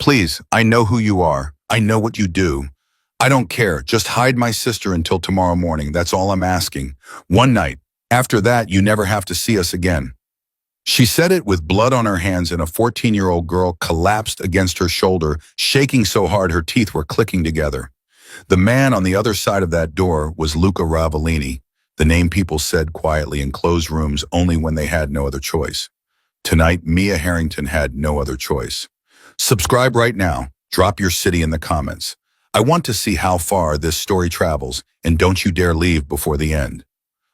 Please, I know who you are. I know what you do. I don't care. Just hide my sister until tomorrow morning. That's all I'm asking. One night. After that, you never have to see us again. She said it with blood on her hands, and a 14-year-old girl collapsed against her shoulder, shaking so hard her teeth were clicking together. The man on the other side of that door was Luca Ravellini, the name people said quietly in closed rooms only when they had no other choice. Tonight, Mia Harrington had no other choice. Subscribe right now. Drop your city in the comments. I want to see how far this story travels, and don't you dare leave before the end.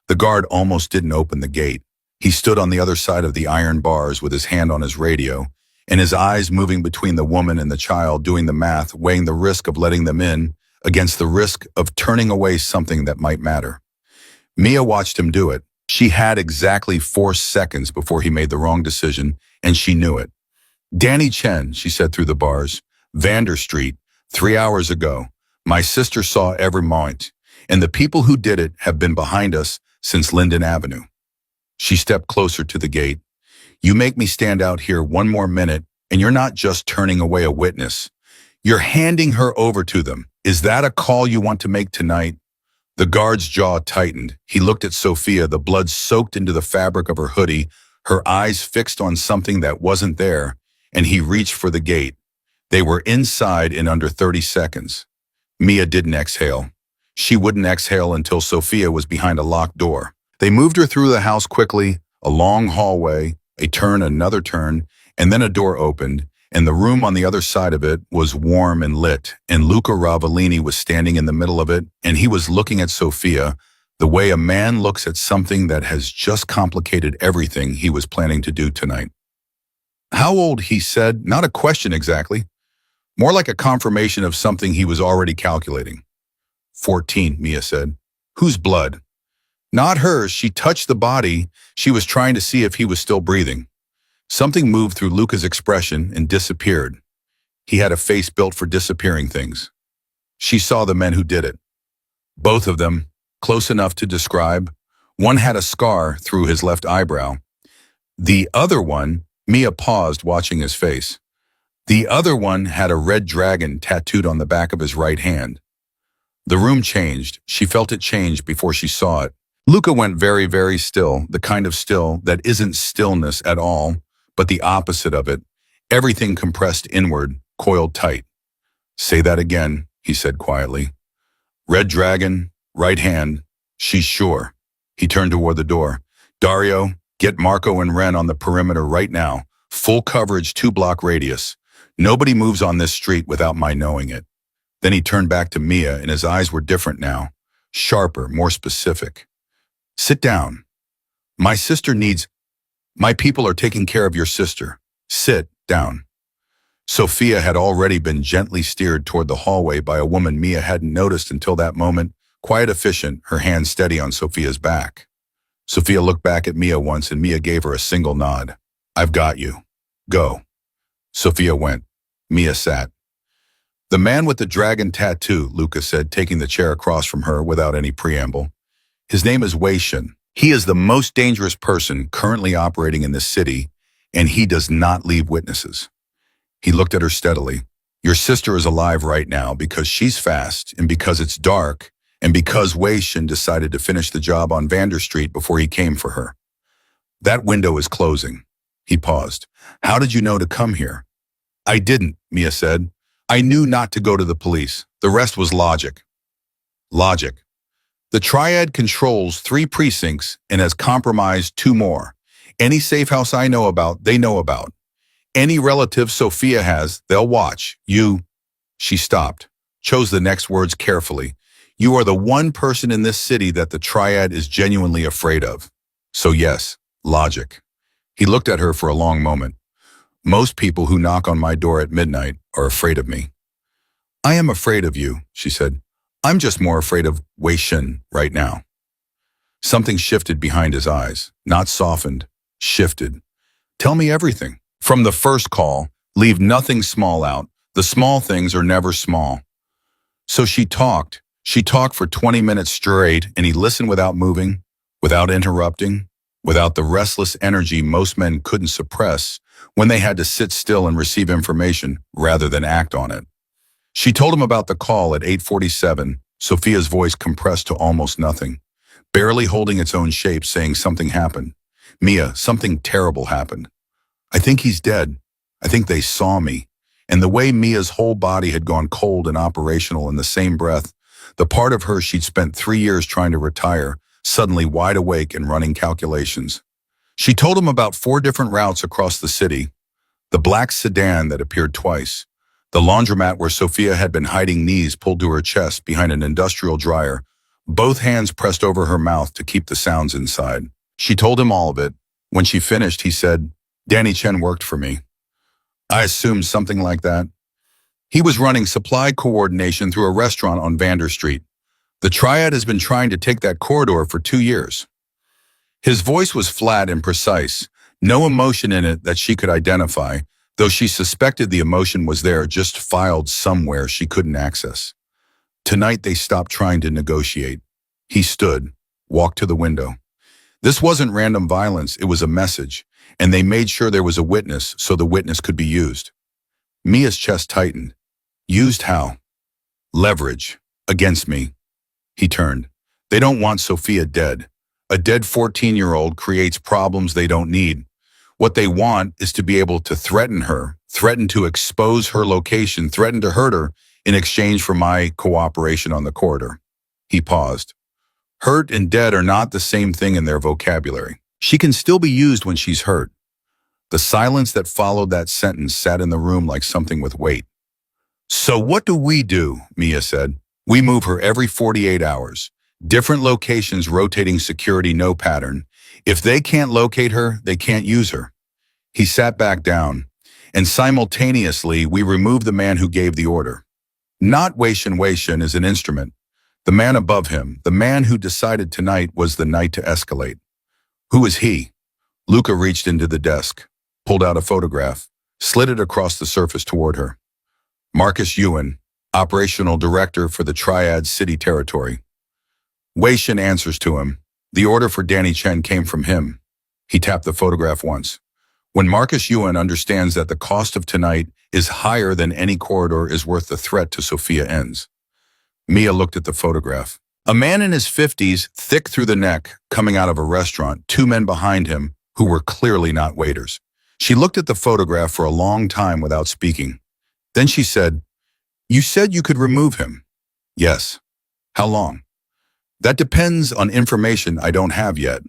The guard almost didn't open the gate. He stood on the other side of the iron bars with his hand on his radio, and his eyes moving between the woman and the child, doing the math, weighing the risk of letting them in against the risk of turning away something that might matter. Mia watched him do it. She had exactly 4 seconds before he made the wrong decision, and she knew it. "Danny Chen," she said through the bars. "Vander Street, 3 hours ago. My sister saw every moment, and the people who did it have been behind us since Linden Avenue." She stepped closer to the gate. "You make me stand out here one more minute, and you're not just turning away a witness. You're handing her over to them. Is that a call you want to make tonight?" The guard's jaw tightened. He looked at Sophia, the blood soaked into the fabric of her hoodie, her eyes fixed on something that wasn't there, and he reached for the gate. They were inside in under 30 seconds. Mia didn't exhale. She wouldn't exhale until Sophia was behind a locked door. They moved her through the house quickly, a long hallway, a turn, another turn, and then a door opened, and the room on the other side of it was warm and lit, and Luca Ravellini was standing in the middle of it, and he was looking at Sophia the way a man looks at something that has just complicated everything he was planning to do tonight. "How old?" he said, not a question exactly, more like a confirmation of something he was already calculating. 14, Mia said. "Whose blood?" "Not hers. She touched the body. She was trying to see if he was still breathing." Something moved through Luca's expression and disappeared. He had a face built for disappearing things. She saw the men who did it. Both of them, close enough to describe. One had a scar through his left eyebrow. The other one, Mia paused, watching his face. The other one had a red dragon tattooed on the back of his right hand. The room changed. She felt it change before she saw it. Luca went very, very still, the kind of still that isn't stillness at all, but the opposite of it. Everything compressed inward, coiled tight. "Say that again," he said quietly. "Red dragon, right hand. She's sure." He turned toward the door. "Dario, get Marco and Ren on the perimeter right now. Full coverage, 2-block radius. Nobody moves on this street without my knowing it." Then he turned back to Mia, and his eyes were different now. Sharper, more specific. "Sit down. My sister needs... My people are taking care of your sister. Sit down." Sophia had already been gently steered toward the hallway by a woman Mia hadn't noticed until that moment, quiet, efficient, her hand steady on Sophia's back. Sophia looked back at Mia once, and Mia gave her a single nod. "I've got you. Go." Sophia went. Mia sat. "The man with the dragon tattoo," Luca said, taking the chair across from her without any preamble. "His name is Wei Shen. He is the most dangerous person currently operating in this city, and he does not leave witnesses." He looked at her steadily. "Your sister is alive right now because she's fast, and because it's dark, and because Wei Shen decided to finish the job on Vander Street before he came for her. That window is closing." He paused. "How did you know to come here?" "I didn't," Mia said. "I knew not to go to the police. The rest was logic." "Logic. The Triad controls 3 precincts and has compromised 2 more. Any safe house I know about, they know about. Any relative Sophia has, they'll watch. You..." She stopped, chose the next words carefully. "You are the one person in this city that the Triad is genuinely afraid of. So yes, logic." He looked at her for a long moment. "Most people who knock on my door at midnight are afraid of me." "I am afraid of you," she said. "I'm just more afraid of Wei Shen right now." Something shifted behind his eyes, not softened, shifted. "Tell me everything. From the first call, leave nothing small out. The small things are never small." So she talked. She talked for 20 minutes straight, and he listened without moving, without interrupting, without the restless energy most men couldn't suppress when they had to sit still and receive information rather than act on it. She told him about the call at 8:47, Sophia's voice compressed to almost nothing, barely holding its own shape, saying something happened. Mia, something terrible happened. I think he's dead. I think they saw me. And the way Mia's whole body had gone cold and operational in the same breath, the part of her she'd spent 3 years trying to retire, suddenly wide awake and running calculations. She told him about 4 different routes across the city, the black sedan that appeared twice, the laundromat where Sophia had been hiding, knees pulled to her chest behind an industrial dryer, both hands pressed over her mouth to keep the sounds inside. She told him all of it. When she finished, he said, Danny Chen worked for me. I assumed something like that. He was running supply coordination through a restaurant on Vander Street. The triad has been trying to take that corridor for 2 years. His voice was flat and precise, no emotion in it that she could identify, though she suspected the emotion was there, just filed somewhere she couldn't access. Tonight they stopped trying to negotiate. He stood, walked to the window. This wasn't random violence, it was a message, and they made sure there was a witness so the witness could be used. Mia's chest tightened. Used how? Leverage. Against me. He turned. They don't want Sophia dead. A dead 14-year-old creates problems they don't need. What they want is to be able to threaten her, threaten to expose her location, threaten to hurt her in exchange for my cooperation on the corridor. He paused. Hurt and dead are not the same thing in their vocabulary. She can still be used when she's hurt. The silence that followed that sentence sat in the room like something with weight. So what do we do? Mia said. We move her every 48 hours. Different locations, rotating security, no pattern. If they can't locate her, they can't use her. He sat back down, and simultaneously we remove the man who gave the order. Not Wei-Shen. Wei-Shen is an instrument. The man above him, the man who decided tonight was the night to escalate. Who is he? Luca reached into the desk, pulled out a photograph, slid it across the surface toward her. Marcus Yuan, operational director for the Triad City territory. Wei-Shen answers to him. The order for Danny Chen came from him. He tapped the photograph once. When Marcus Yuan understands that the cost of tonight is higher than any corridor is worth the threat to Sophia ends. Mia looked at the photograph. A man in his 50s, thick through the neck, coming out of a restaurant, 2 men behind him who were clearly not waiters. She looked at the photograph for a long time without speaking. Then she said, You said you could remove him. Yes. How long? That depends on information I don't have yet.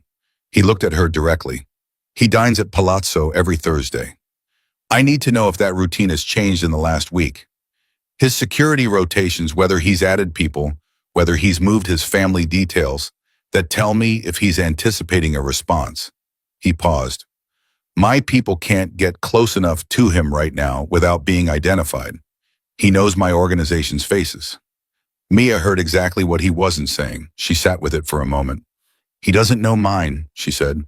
He looked at her directly. He dines at Palazzo every Thursday. I need to know if that routine has changed in the last week. His security rotations, whether he's added people, whether he's moved his family, details that tell me if he's anticipating a response. He paused. My people can't get close enough to him right now without being identified. He knows my organization's faces. Mia heard exactly what he wasn't saying. She sat with it for a moment. He doesn't know mine, she said.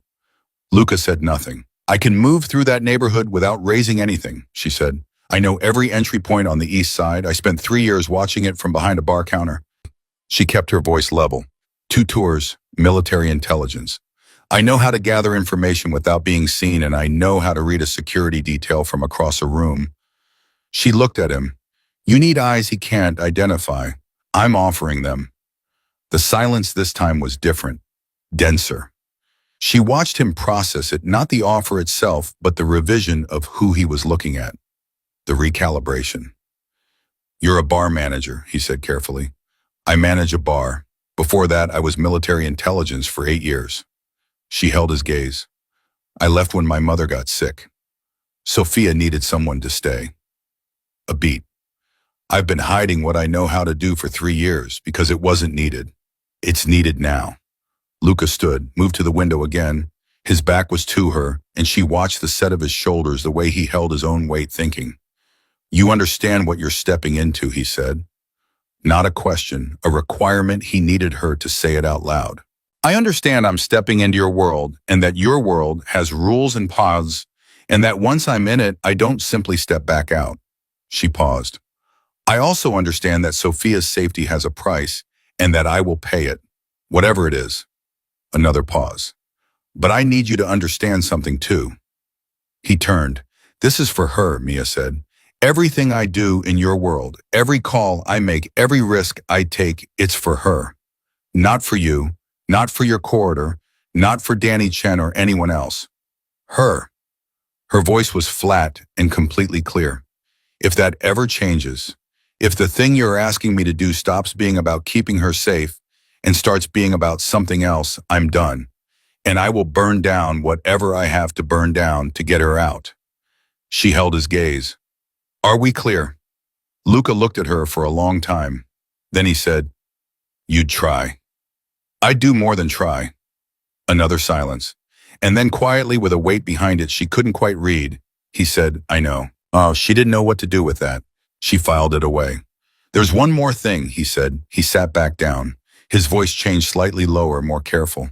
Luca said nothing. I can move through that neighborhood without raising anything, she said. I know every entry point on the east side. I spent 3 years watching it from behind a bar counter. She kept her voice level. 2 tours, military intelligence. I know how to gather information without being seen, and I know how to read a security detail from across a room. She looked at him. You need eyes he can't identify. I'm offering them. The silence this time was different, denser. She watched him process it, not the offer itself, but the revision of who he was looking at. The recalibration. You're a bar manager, he said carefully. I manage a bar. Before that, I was military intelligence for 8 years. She held his gaze. I left when my mother got sick. Sophia needed someone to stay. A beat. I've been hiding what I know how to do for 3 years because it wasn't needed. It's needed now. Luca stood, moved to the window again. His back was to her, and she watched the set of his shoulders, the way he held his own weight, thinking. You understand what you're stepping into, he said. Not a question, a requirement. He needed her to say it out loud. I understand I'm stepping into your world, and that your world has rules and paths, and that once I'm in it, I don't simply step back out. She paused. I also understand that Sophia's safety has a price, and that I will pay it, whatever it is. Another pause. But I need you to understand something too. He turned. This is for her, Mia said. Everything I do in your world, every call I make, every risk I take, it's for her. Not for you, not for your corridor, not for Danny Chen or anyone else. Her. Her voice was flat and completely clear. If that ever changes, if the thing you're asking me to do stops being about keeping her safe and starts being about something else, I'm done. And I will burn down whatever I have to burn down to get her out. She held his gaze. Are we clear? Luca looked at her for a long time. Then he said, You'd try. I'd do more than try. Another silence. And then quietly, with a weight behind it she couldn't quite read, he said, I know. Oh, she didn't know what to do with that. She filed it away. There's one more thing, he said. He sat back down. His voice changed slightly lower, more careful.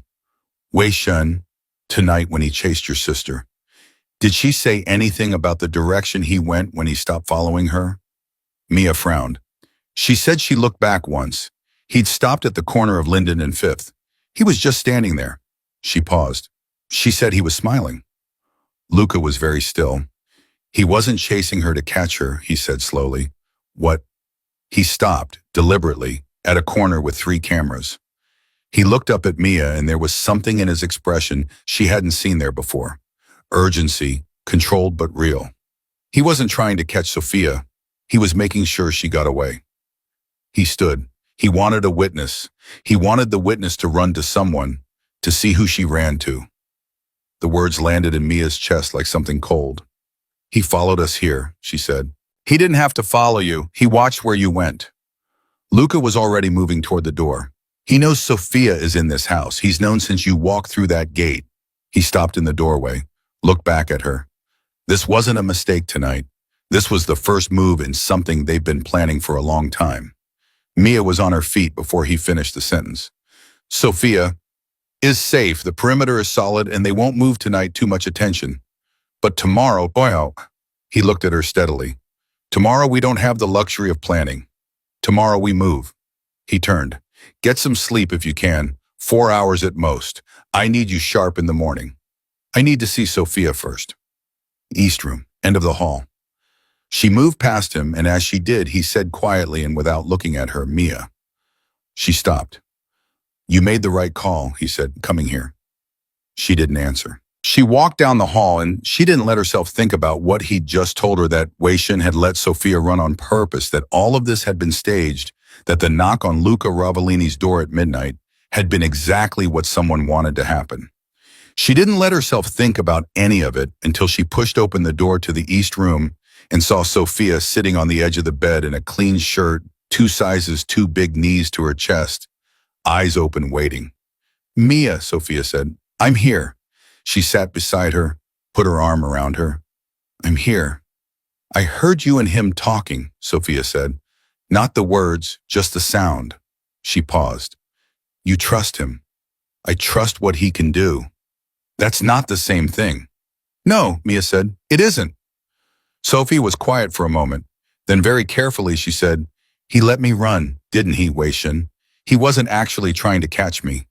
Wei Shun, tonight when he chased your sister, did she say anything about the direction he went when he stopped following her? Mia frowned. She said she looked back once. He'd stopped at the corner of Linden and Fifth. He was just standing there. She paused. She said he was smiling. Luca was very still. He wasn't chasing her to catch her, he said slowly. What? He stopped, deliberately, at a corner with 3 cameras. He looked up at Mia and there was something in his expression she hadn't seen there before. Urgency, controlled but real. He wasn't trying to catch Sophia. He was making sure she got away. He stood. He wanted a witness. He wanted the witness to run to someone, to see who she ran to. The words landed in Mia's chest like something cold. He followed us here, she said. He didn't have to follow you. He watched where you went. Luca was already moving toward the door. He knows Sophia is in this house. He's known since you walked through that gate. He stopped in the doorway, looked back at her. This wasn't a mistake tonight. This was the first move in something they've been planning for a long time. Mia was on her feet before he finished the sentence. Sophia is safe. The perimeter is solid and they won't move tonight. Too much attention. But tomorrow, he looked at her steadily. Tomorrow we don't have the luxury of planning. Tomorrow we move. He turned. Get some sleep if you can. 4 hours at most. I need you sharp in the morning. I need to see Sophia first. East room, end of the hall. She moved past him, and as she did, he said quietly and without looking at her, Mia. She stopped. You made the right call, he said, coming here. She didn't answer. She walked down the hall, and she didn't let herself think about what he'd just told her, that Wei Shin had let Sophia run on purpose, that all of this had been staged, that the knock on Luca Ravellini's door at midnight had been exactly what someone wanted to happen. She didn't let herself think about any of it until she pushed open the door to the east room and saw Sophia sitting on the edge of the bed in a clean shirt, 2 sizes too big, knees to her chest, eyes open, waiting. Mia, Sophia said, I'm here. She sat beside her, put her arm around her. I'm here. I heard you and him talking, Sophia said. Not the words, just the sound. She paused. You trust him. I trust what he can do. That's not the same thing. No, Mia said, it isn't. Sophie was quiet for a moment. Then very carefully she said, he let me run, didn't he, Wei Shin? He wasn't actually trying to catch me.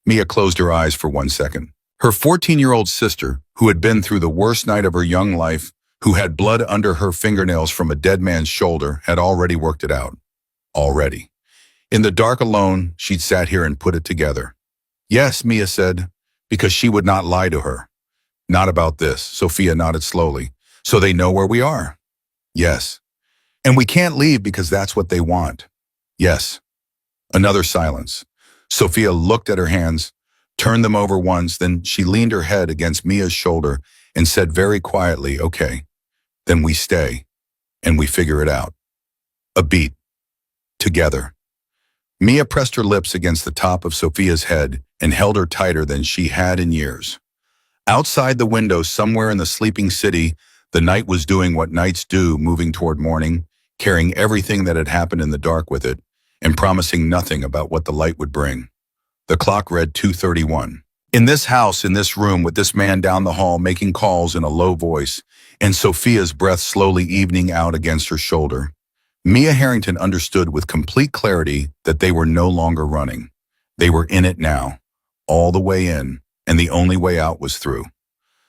Mia closed her eyes for 1 second. Her 14-year-old sister, who had been through the worst night of her young life, who had blood under her fingernails from a dead man's shoulder, had already worked it out. Already. In the dark alone, she'd sat here and put it together. Yes, Mia said, because she would not lie to her. Not about this, Sophia nodded slowly. So they know where we are? Yes. And we can't leave because that's what they want. Yes. Another silence. Sophia looked at her hands, turned them over once, then she leaned her head against Mia's shoulder and said very quietly, okay, then we stay, and we figure it out. A beat. Together. Mia pressed her lips against the top of Sophia's head and held her tighter than she had in years. Outside the window, somewhere in the sleeping city, the night was doing what nights do, moving toward morning, carrying everything that had happened in the dark with it, and promising nothing about what the light would bring. The clock read 2:31. In this house, in this room, with this man down the hall making calls in a low voice, and Sophia's breath slowly evening out against her shoulder, Mia Harrington understood with complete clarity that they were no longer running. They were in it now, all the way in, and the only way out was through.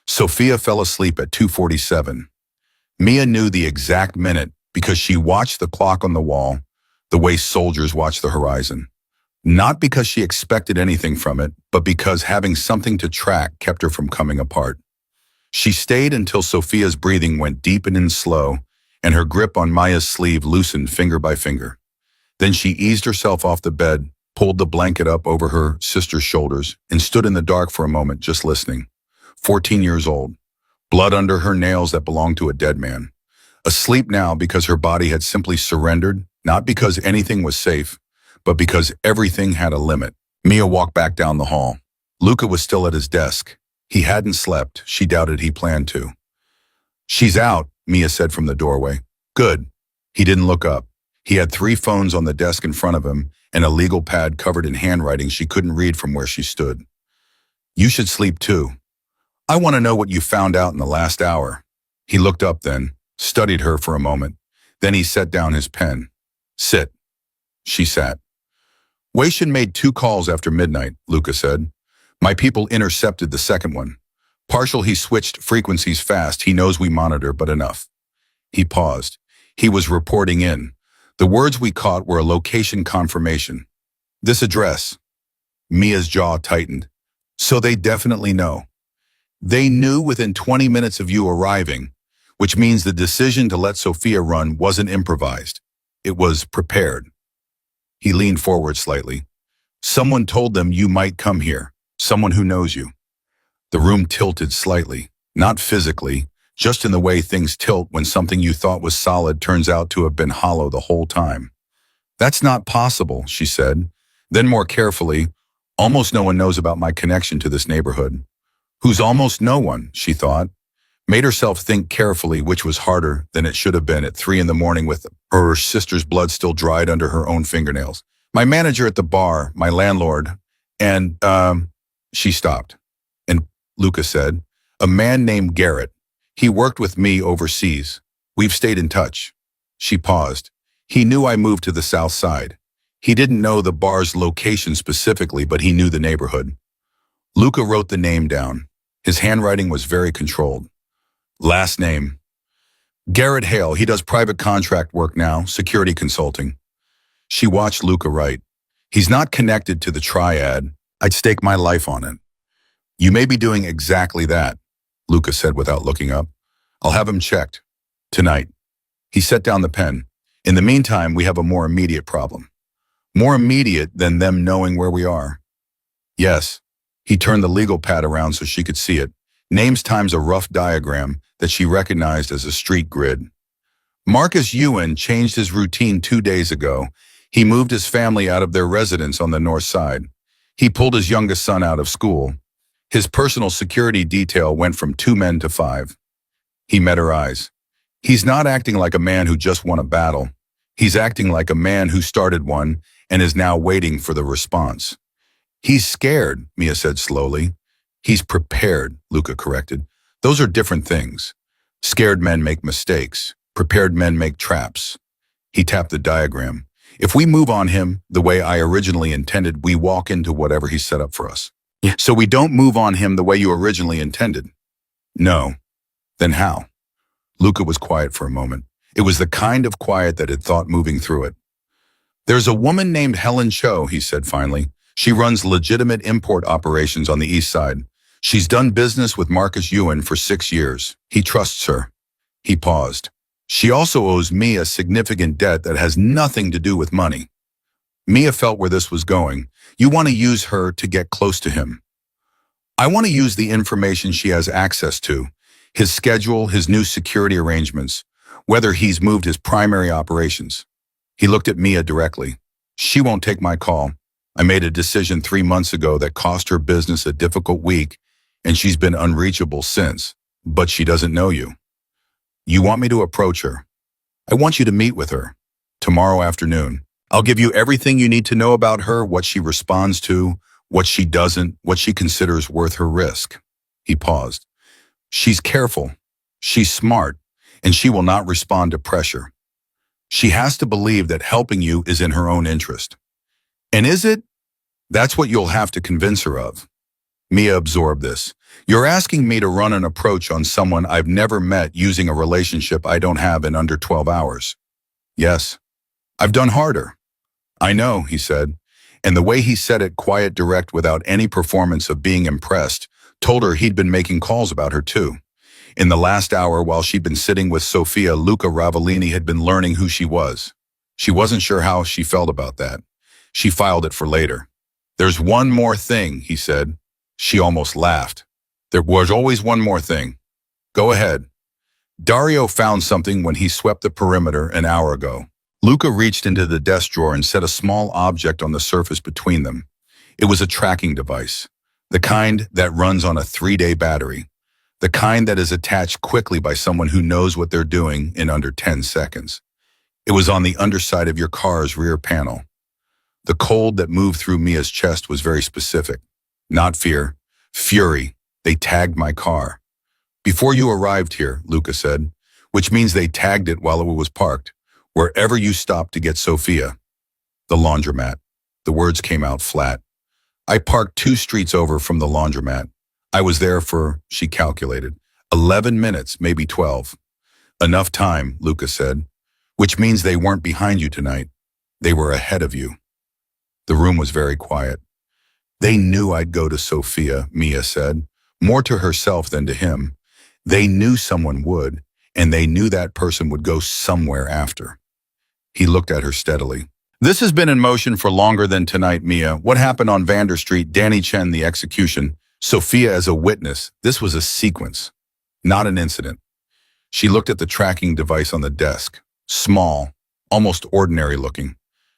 Sophia fell asleep at 2:47. Mia knew the exact minute because she watched the clock on the wall, the way soldiers watch the horizon. Not because she expected anything from it, but because having something to track kept her from coming apart. She stayed until Sophia's breathing went deep and in slow, and her grip on Maya's sleeve loosened finger by finger. Then she eased herself off the bed, pulled the blanket up over her sister's shoulders, and stood in the dark for a moment just listening. 14 years old, blood under her nails that belonged to a dead man. Asleep now because her body had simply surrendered, not because anything was safe, but because everything had a limit. Mia walked back down the hall. Luca was still at his desk. He hadn't slept. She doubted he planned to. "She's out," Mia said from the doorway. "Good." He didn't look up. He had 3 phones on the desk in front of him and a legal pad covered in handwriting she couldn't read from where she stood. "You should sleep too. I want to know what you found out in the last hour." He looked up then, studied her for a moment. Then he set down his pen. "Sit." She sat. "Waishin made 2 calls after midnight," Luca said. "My people intercepted the second one. Partial, he switched frequencies fast. He knows we monitor, but enough." He paused. He was reporting in. The words we caught were a location confirmation. "This address." Mia's jaw tightened. "So they definitely know." "They knew within 20 minutes of you arriving, which means the decision to let Sophia run wasn't improvised. It was prepared." He leaned forward slightly. "Someone told them you might come here. Someone who knows you." The room tilted slightly, not physically, just in the way things tilt when something you thought was solid turns out to have been hollow the whole time. "That's not possible," she said. Then more carefully, "Almost no one knows about my connection to this neighborhood." Who's almost no one, she thought. Made herself think carefully, which was harder than it should have been at 3 in the morning with her sister's blood still dried under her own fingernails. "My manager at the bar, my landlord, and, she stopped. "And," Luca said, "a man named Garrett. He worked with me overseas. We've stayed in touch." She paused. "He knew I moved to the south side. He didn't know the bar's location specifically, but he knew the neighborhood." Luca wrote the name down. His handwriting was very controlled. "Last name. Garrett Hale. He does private contract work now, security consulting." She watched Luca write. "He's not connected to the triad. I'd stake my life on it." "You may be doing exactly that," Luca said without looking up. "I'll have him checked. Tonight." He set down the pen. "In the meantime, we have a more immediate problem." "More immediate than them knowing where we are?" "Yes." He turned the legal pad around so she could see it. Names times a rough diagram that she recognized as a street grid. "Marcus Ewan changed his routine 2 days ago. He moved his family out of their residence on the north side. He pulled his youngest son out of school. His personal security detail went from 2 men to 5. He met her eyes. "He's not acting like a man who just won a battle. He's acting like a man who started one and is now waiting for the response." "He's scared," Mia said slowly. "He's prepared," Luca corrected. "Those are different things. Scared men make mistakes. Prepared men make traps." He tapped the diagram. "If we move on him the way I originally intended, we walk into whatever he set up for us." "Yeah. So we don't move on him the way you originally intended?" "No." "Then how?" Luca was quiet for a moment. It was the kind of quiet that had thought moving through it. "There's a woman named Helen Cho," he said finally. "She runs legitimate import operations on the east side. She's done business with Marcus Ewan for 6 years. He trusts her." He paused. "She also owes me a significant debt that has nothing to do with money." Mia felt where this was going. "You want to use her to get close to him." "I want to use the information she has access to. His schedule, his new security arrangements, whether he's moved his primary operations." He looked at Mia directly. "She won't take my call. I made a decision 3 months ago that cost her business a difficult week, and she's been unreachable since. But she doesn't know you. You want me to approach her. I want you to meet with her. Tomorrow afternoon. I'll give you everything you need to know about her, what she responds to, what she doesn't, what she considers worth her risk." He paused. "She's careful. She's smart, and she will not respond to pressure. She has to believe that helping you is in her own interest." "And is it?" "That's what you'll have to convince her of." Mia absorbed this. You're asking me to run an approach on someone I've never met using a relationship I don't have in under 12 hours. Yes. I've done harder. I know, he said. And the way he said it, quiet, direct, without any performance of being impressed, told her he'd been making calls about her too. In the last hour, while she'd been sitting with Sofia, Luca Ravellini had been learning who she was. She wasn't sure how she felt about that. She filed it for later. There's one more thing, he said. She almost laughed. There was always one more thing. Go ahead. Dario found something when he swept the perimeter an hour ago. Luca reached into the desk drawer and set a small object on the surface between them. It was a tracking device, the kind that runs on a 3-day battery, the kind that is attached quickly by someone who knows what they're doing in under 10 seconds. It was on the underside of your car's rear panel. The cold that moved through Mia's chest was very specific. Not fear, fury. They tagged my car. Before you arrived here, Luca said, which means they tagged it while it was parked, wherever you stopped to get Sofia. The laundromat. The words came out flat. I parked 2 streets over from the laundromat. I was there for, she calculated, 11 minutes, maybe 12. Enough time, Luca said, which means they weren't behind you tonight. They were ahead of you. The room was very quiet. They knew I'd go to Sofia, Mia said, more to herself than to him. They knew someone would, and they knew that person would go somewhere after. He looked at her steadily. This has been in motion for longer than tonight, Mia. What happened on Vander Street, Danny Chen, the execution, Sofia as a witness. This was a sequence, not an incident. She looked at the tracking device on the desk. Small, almost ordinary looking.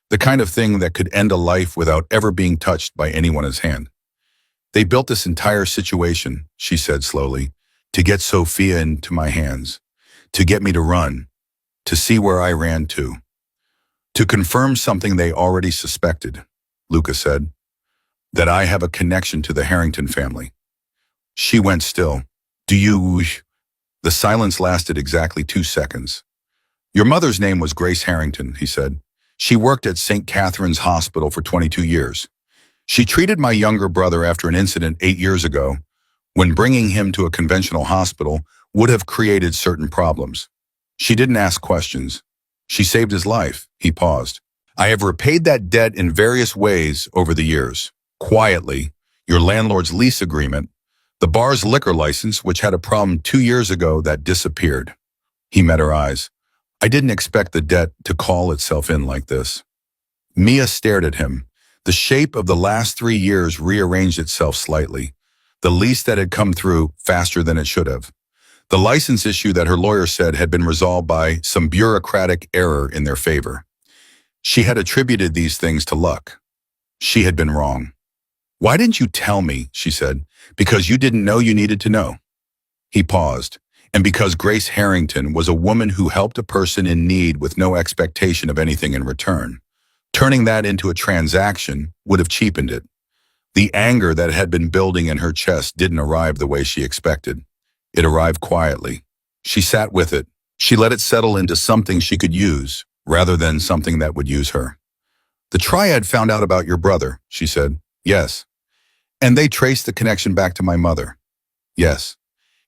The kind of thing that could end a life without ever being touched by anyone's hand. They built this entire situation, she said slowly, to get Sofia into my hands, to get me to run, to see where I ran to confirm something they already suspected, Luca said, that I have a connection to the Harrington family. She went still. Do you... The silence lasted exactly 2 seconds. Your mother's name was Grace Harrington, he said. She worked at St. Catherine's Hospital for 22 years. She treated my younger brother after an incident 8 years ago, when bringing him to a conventional hospital would have created certain problems. She didn't ask questions. She saved his life. He paused. I have repaid that debt in various ways over the years. Quietly, your landlord's lease agreement, the bar's liquor license, which had a problem 2 years ago that disappeared. He met her eyes. I didn't expect the debt to call itself in like this. Mia stared at him. The shape of the last 3 years rearranged itself slightly. The lease that had come through faster than it should have. The license issue that her lawyer said had been resolved by some bureaucratic error in their favor. She had attributed these things to luck. She had been wrong. Why didn't you tell me, she said, because you didn't know you needed to know. He paused, and because Grace Harrington was a woman who helped a person in need with no expectation of anything in return. Turning that into a transaction would have cheapened it. The anger that had been building in her chest didn't arrive the way she expected. It arrived quietly. She sat with it. She let it settle into something she could use, rather than something that would use her. The triad found out about your brother, she said. Yes. And they traced the connection back to my mother. Yes.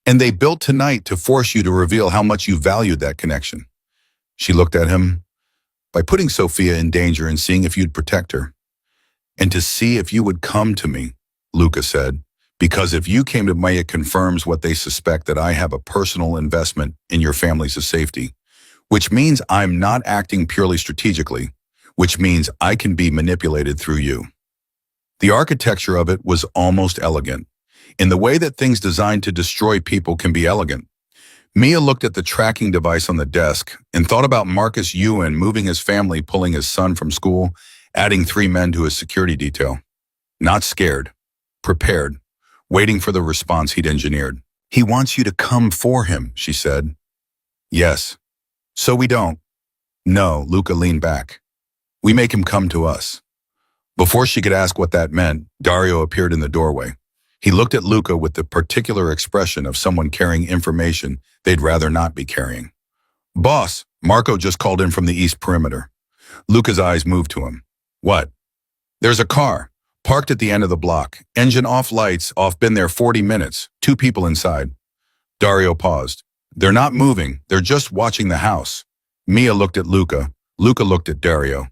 And they built tonight to force you to reveal how much you valued that connection. She looked at him. By putting Sofia in danger and seeing if you'd protect her. And to see if you would come to me, Luca said, because if you came to me, it confirms what they suspect, that I have a personal investment in your family's safety, which means I'm not acting purely strategically, which means I can be manipulated through you. The architecture of it was almost elegant, in the way that things designed to destroy people can be elegant. Mia looked at the tracking device on the desk and thought about Marcus Ewan moving his family, pulling his son from school, adding 3 men to his security detail. Not scared, prepared, waiting for the response he'd engineered. He wants you to come for him, she said. Yes. So we don't. No, Luca leaned back. We make him come to us. Before she could ask what that meant, Dario appeared in the doorway. He looked at Luca with the particular expression of someone carrying information they'd rather not be carrying. Boss, Marco just called in from the east perimeter. Luca's eyes moved to him. What? There's a car. Parked at the end of the block. Engine off, lights off, been there 40 minutes. 2 people inside. Dario paused. They're not moving. They're just watching the house. Mia looked at Luca. Luca looked at Dario.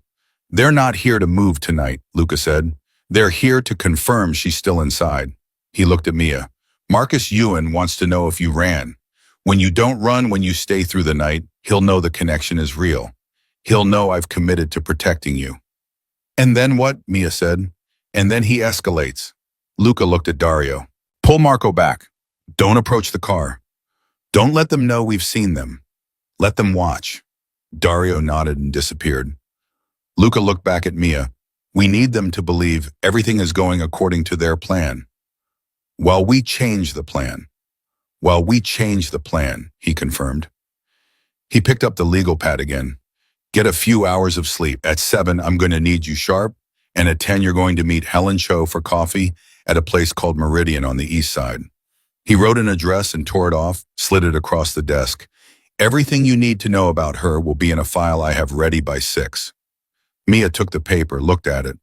They're not here to move tonight, Luca said. They're here to confirm she's still inside. He looked at Mia. Marcus Ewan wants to know if you ran. When you don't run, when you stay through the night, he'll know the connection is real. He'll know I've committed to protecting you. And then what? Mia said. And then he escalates. Luca looked at Dario. Pull Marco back. Don't approach the car. Don't let them know we've seen them. Let them watch. Dario nodded and disappeared. Luca looked back at Mia. We need them to believe everything is going according to their plan. While we change the plan. While we change the plan, he confirmed. He picked up the legal pad again. Get a few hours of sleep. At 7, I'm going to need you sharp. And at 10, you're going to meet Helen Cho for coffee at a place called Meridian on the east side. He wrote an address and tore it off, slid it across the desk. Everything you need to know about her will be in a file I have ready by 6. Mia took the paper, looked at it.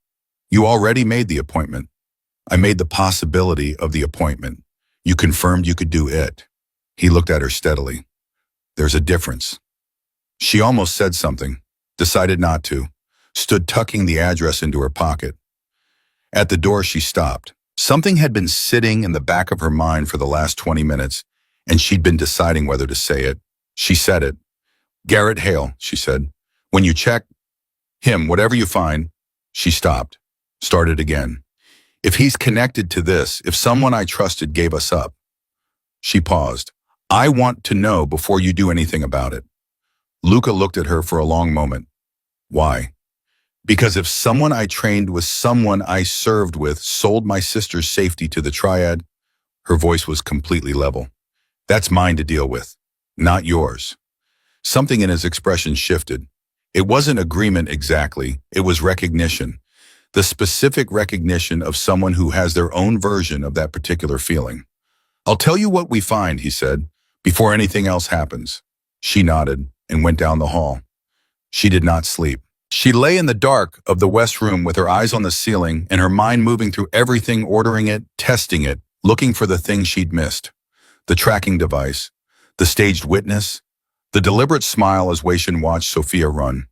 You already made the appointment. I made the possibility of the appointment. You confirmed you could do it. He looked at her steadily. There's a difference. She almost said something, decided not to, stood tucking the address into her pocket. At the door, she stopped. Something had been sitting in the back of her mind for the last 20 minutes, and she'd been deciding whether to say it. She said it. Garrett Hale, she said. When you check him, whatever you find, she stopped, started again. If he's connected to this, if someone I trusted gave us up. She paused. I want to know before you do anything about it. Luca looked at her for a long moment. Why? Because if someone I trained with, someone I served with, sold my sister's safety to the triad, her voice was completely level. That's mine to deal with, not yours. Something in his expression shifted. It wasn't agreement exactly, it was recognition. The specific recognition of someone who has their own version of that particular feeling. I'll tell you what we find, he said, before anything else happens. She nodded and went down the hall. She did not sleep. She lay in the dark of the west room with her eyes on the ceiling and her mind moving through everything, ordering it, testing it, looking for the thing she'd missed. The tracking device, the staged witness, the deliberate smile as Wei-Shin watched Sophia run.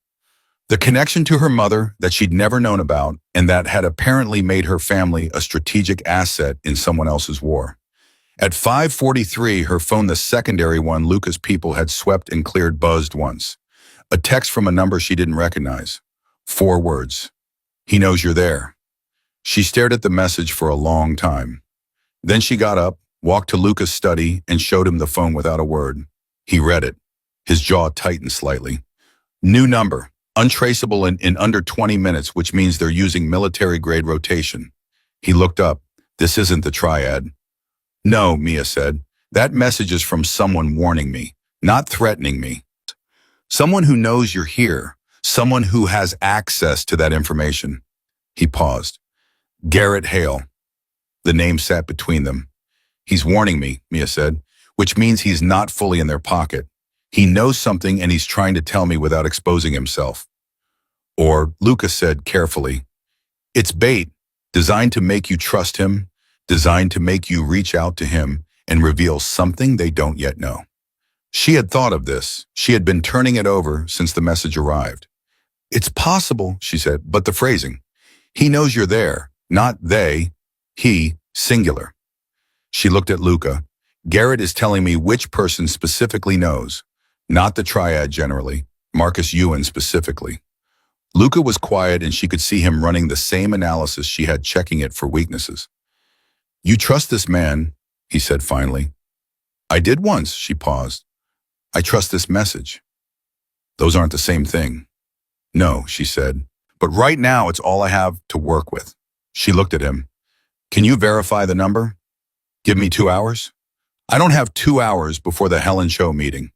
The connection to her mother that she'd never known about and that had apparently made her family a strategic asset in someone else's war. At 5:43, her phone, the secondary one Luca's people had swept and cleared, buzzed once. A text from a number she didn't recognize. 4 words. He knows you're there. She stared at the message for a long time. Then she got up, walked to Luca's study, and showed him the phone without a word. He read it. His jaw tightened slightly. New number. Untraceable in under 20 minutes, which means they're using military-grade rotation. He looked up. This isn't the triad. No, Mia said. That message is from someone warning me, not threatening me. Someone who knows you're here. Someone who has access to that information. He paused. Garrett Hale. The name sat between them. He's warning me, Mia said, which means he's not fully in their pocket. He knows something and he's trying to tell me without exposing himself. Or, Luca said carefully, it's bait, designed to make you trust him, designed to make you reach out to him and reveal something they don't yet know. She had thought of this. She had been turning it over since the message arrived. It's possible, she said, but the phrasing. He knows you're there, not they, he, singular. She looked at Luca. Garrett is telling me which person specifically knows. Not the triad generally, Marcus Ewan specifically. Luca was quiet and she could see him running the same analysis she had, checking it for weaknesses. You trust this man, he said finally. I did once, she paused. I trust this message. Those aren't the same thing. No, she said, but right now it's all I have to work with. She looked at him. Can you verify the number? Give me 2 hours? I don't have 2 hours before the Helen Show meeting.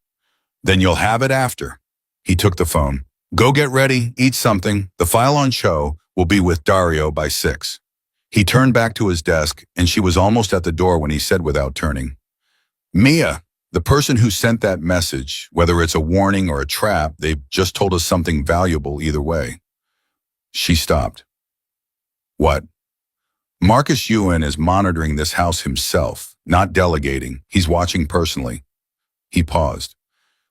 Then you'll have it after. He took the phone. Go get ready, eat something. The file on Cho will be with Dario by 6. He turned back to his desk, and she was almost at the door when he said without turning, Mia, the person who sent that message, whether it's a warning or a trap, they've just told us something valuable either way. She stopped. What? Marcus Ewan is monitoring this house himself, not delegating. He's watching personally. He paused,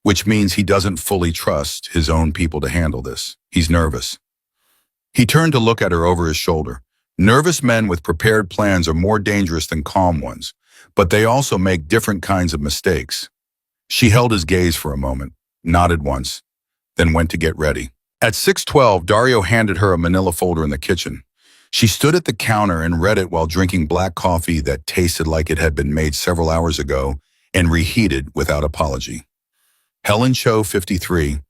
which means he doesn't fully trust his own people to handle this. He's nervous. He turned to look at her over his shoulder. Nervous men with prepared plans are more dangerous than calm ones, but they also make different kinds of mistakes. She held his gaze for a moment, nodded once, then went to get ready. At 6:12, Dario handed her a manila folder in the kitchen. She stood at the counter and read it while drinking black coffee that tasted like it had been made several hours ago and reheated without apology. Helen Cho, 53,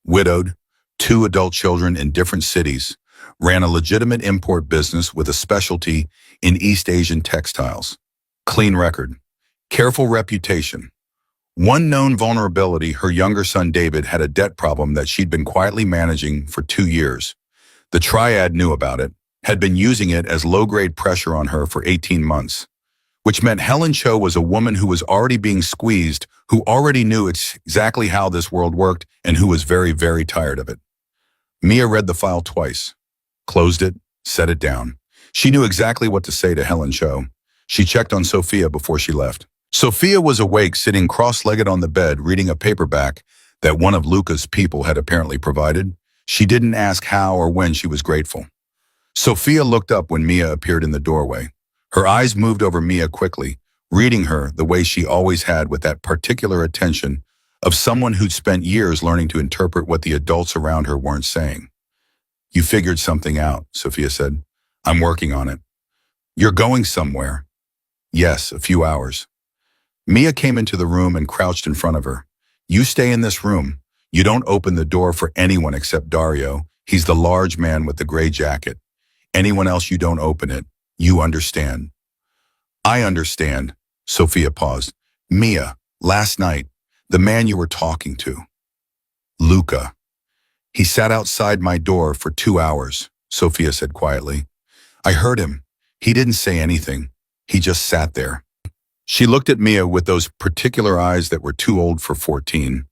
widowed, 2 adult children in different cities, ran a legitimate import business with a specialty in East Asian textiles. Clean record, careful reputation. One known vulnerability: her younger son David had a debt problem that she'd been quietly managing for 2 years. The triad knew about it, had been using it as low-grade pressure on her for 18 months, which meant Helen Cho was a woman who was already being squeezed, who already knew exactly how this world worked, and who was very, very tired of it. Mia read the file twice, closed it, set it down. She knew exactly what to say to Helen Cho. She checked on Sophia before she left. Sophia was awake, sitting cross-legged on the bed, reading a paperback that one of Luca's people had apparently provided. She didn't ask how or when she was grateful. Sophia looked up when Mia appeared in the doorway. Her eyes moved over Mia quickly, reading her the way she always had, with that particular attention of someone who'd spent years learning to interpret what the adults around her weren't saying. "You figured something out," Sophia said. "I'm working on it." "You're going somewhere?" "Yes, a few hours." Mia came into the room and crouched in front of her. "You stay in this room. You don't open the door for anyone except Dario. He's the large man with the gray jacket. Anyone else, you don't open it. You understand?" "I understand." Sophia paused. "Mia, last night, the man you were talking to." "Luca. He sat outside my door for 2 hours," Sophia said quietly. "I heard him. He didn't say anything. He just sat there." She looked at Mia with those particular eyes that were too old for 14.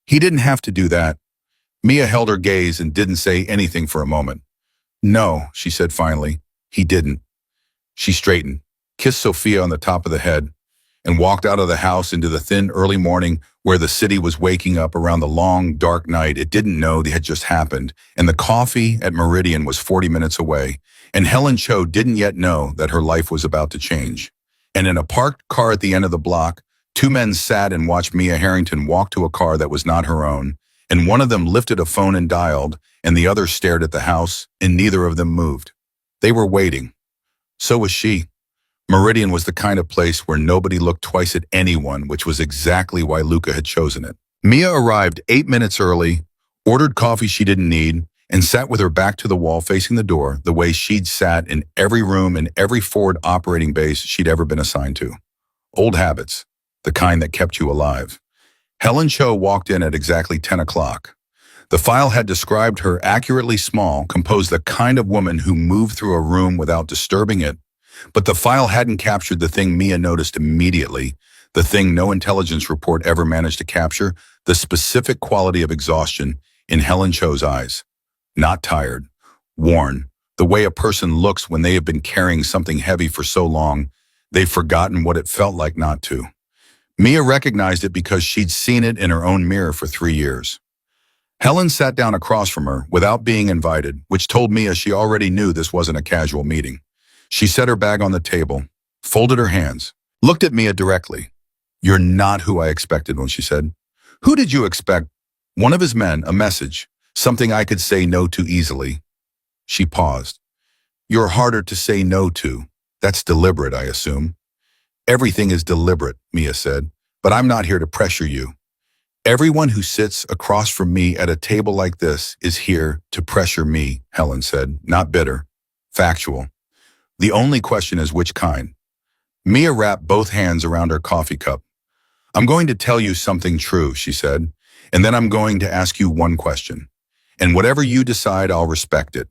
"He didn't have to do that." Mia held her gaze and didn't say anything for a moment. "No," she said finally, "he didn't." She straightened, kissed Sophia on the top of the head, and walked out of the house into the thin early morning where the city was waking up around the long, dark night it didn't know had just happened, and the coffee at Meridian was 40 minutes away, and Helen Cho didn't yet know that her life was about to change. And in a parked car at the end of the block, 2 men sat and watched Mia Harrington walk to a car that was not her own, and one of them lifted a phone and dialed, and the other stared at the house, and neither of them moved. They were waiting. So was she. Meridian was the kind of place where nobody looked twice at anyone, which was exactly why Luca had chosen it. Mia arrived 8 minutes early, ordered coffee she didn't need, and sat with her back to the wall facing the door, the way she'd sat in every room in every forward operating base she'd ever been assigned to. Old habits, the kind that kept you alive. Helen Cho walked in at exactly 10 o'clock. The file had described her accurately small, composed the kind of woman who moved through a room without disturbing it. But the file hadn't captured the thing Mia noticed immediately, the thing no intelligence report ever managed to capture, the specific quality of exhaustion in Helen Cho's eyes. Not tired, worn, the way a person looks when they have been carrying something heavy for so long, they've forgotten what it felt like not to. Mia recognized it because she'd seen it in her own mirror for 3 years. Helen sat down across from her without being invited, which told Mia she already knew this wasn't a casual meeting. She set her bag on the table, folded her hands, looked at Mia directly. "You're not who I expected," when she said. "Who did you expect?" "One of his men, a message, something I could say no to easily." She paused. "You're harder to say no to. That's deliberate, I assume." "Everything is deliberate," Mia said, "but I'm not here to pressure you. Everyone who sits across from me at a table like this is here to pressure me," Helen said, not bitter, factual. "The only question is which kind." Mia wrapped both hands around her coffee cup. "I'm going to tell you something true," she said, "and then I'm going to ask you one question. And whatever you decide, I'll respect it.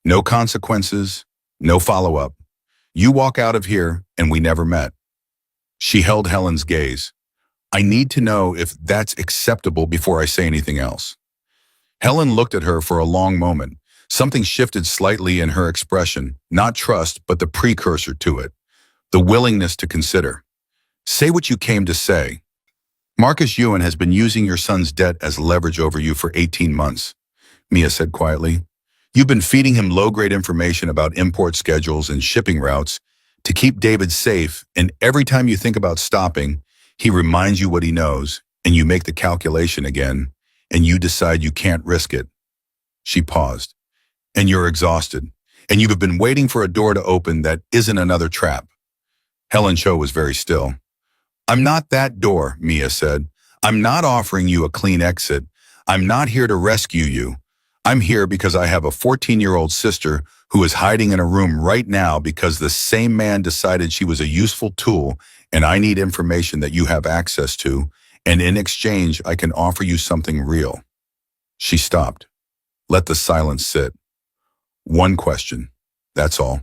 No consequences, no follow-up. You walk out of here, and we never met." She held Helen's gaze. "I need to know if that's acceptable before I say anything else." Helen looked at her for a long moment, Something shifted slightly in her expression, not trust, but the precursor to it, the willingness to consider. Say what you came to say. Marcus Ewan has been using your son's debt as leverage over you for 18 months, Mia said quietly. You've been feeding him low-grade information about import schedules and shipping routes to keep David safe, and every time you think about stopping, he reminds you what he knows, and you make the calculation again, and you decide you can't risk it. She paused. And you're exhausted, and you've been waiting for a door to open that isn't another trap. Helen Cho was very still. I'm not that door, Mia said. I'm not offering you a clean exit. I'm not here to rescue you. I'm here because I have a 14-year-old sister who is hiding in a room right now because the same man decided she was a useful tool, and I need information that you have access to, and in exchange, I can offer you something real. She stopped. Let the silence sit. One question. That's all.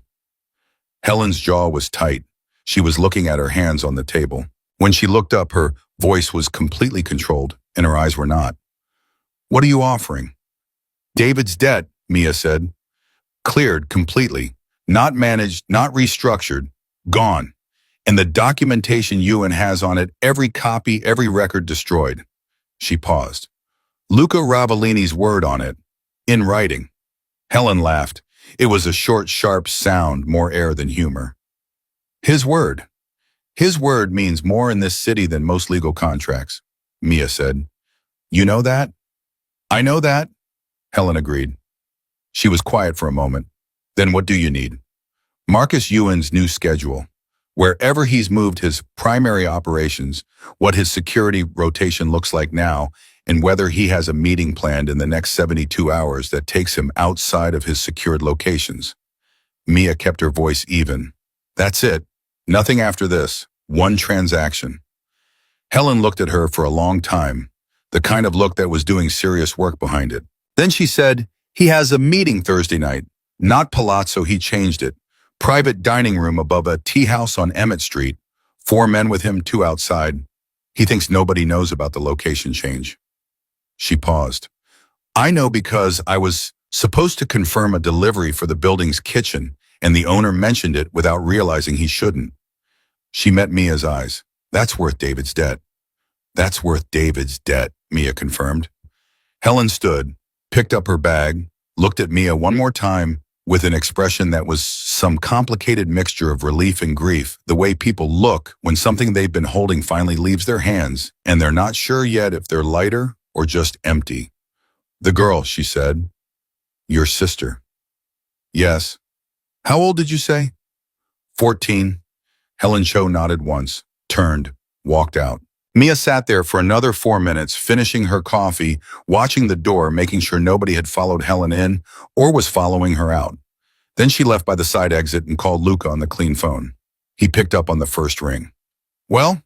Helen's jaw was tight. She was looking at her hands on the table. When she looked up, her voice was completely controlled, and her eyes were not. What are you offering? David's debt, Mia said. Cleared completely. Not managed, not restructured. Gone. And the documentation Ewan has on it, every copy, every record destroyed. She paused. Luca Ravellini's word on it. In writing. Helen laughed. It was a short, sharp sound, more air than humor. His word. His word means more in this city than most legal contracts, Mia said. You know that? I know that, Helen agreed. She was quiet for a moment. Then what do you need? Marcus Ewan's new schedule. Wherever he's moved his primary operations, what his security rotation looks like now, and whether he has a meeting planned in the next 72 hours that takes him outside of his secured locations. Mia kept her voice even. That's it. Nothing after this. One transaction. Helen looked at her for a long time, the kind of look that was doing serious work behind it. Then she said, he has a meeting Thursday night. Not palazzo, he changed it. Private dining room above a tea house on Emmett Street. 4 men with him, 2 outside. He thinks nobody knows about the location change. She paused. I know because I was supposed to confirm a delivery for the building's kitchen, and the owner mentioned it without realizing he shouldn't. She met Mia's eyes. That's worth David's debt. That's worth David's debt, Mia confirmed. Helen stood, picked up her bag, looked at Mia one more time with an expression that was some complicated mixture of relief and grief, the way people look when something they've been holding finally leaves their hands and they're not sure yet if they're lighter or just empty. The girl, she said. Your sister. Yes. How old did you say? 14. Helen Cho nodded once, turned, walked out. Mia sat there for another 4 minutes, finishing her coffee, watching the door, making sure nobody had followed Helen in or was following her out. Then she left by the side exit and called Luca on the clean phone. He picked up on the first ring. Well,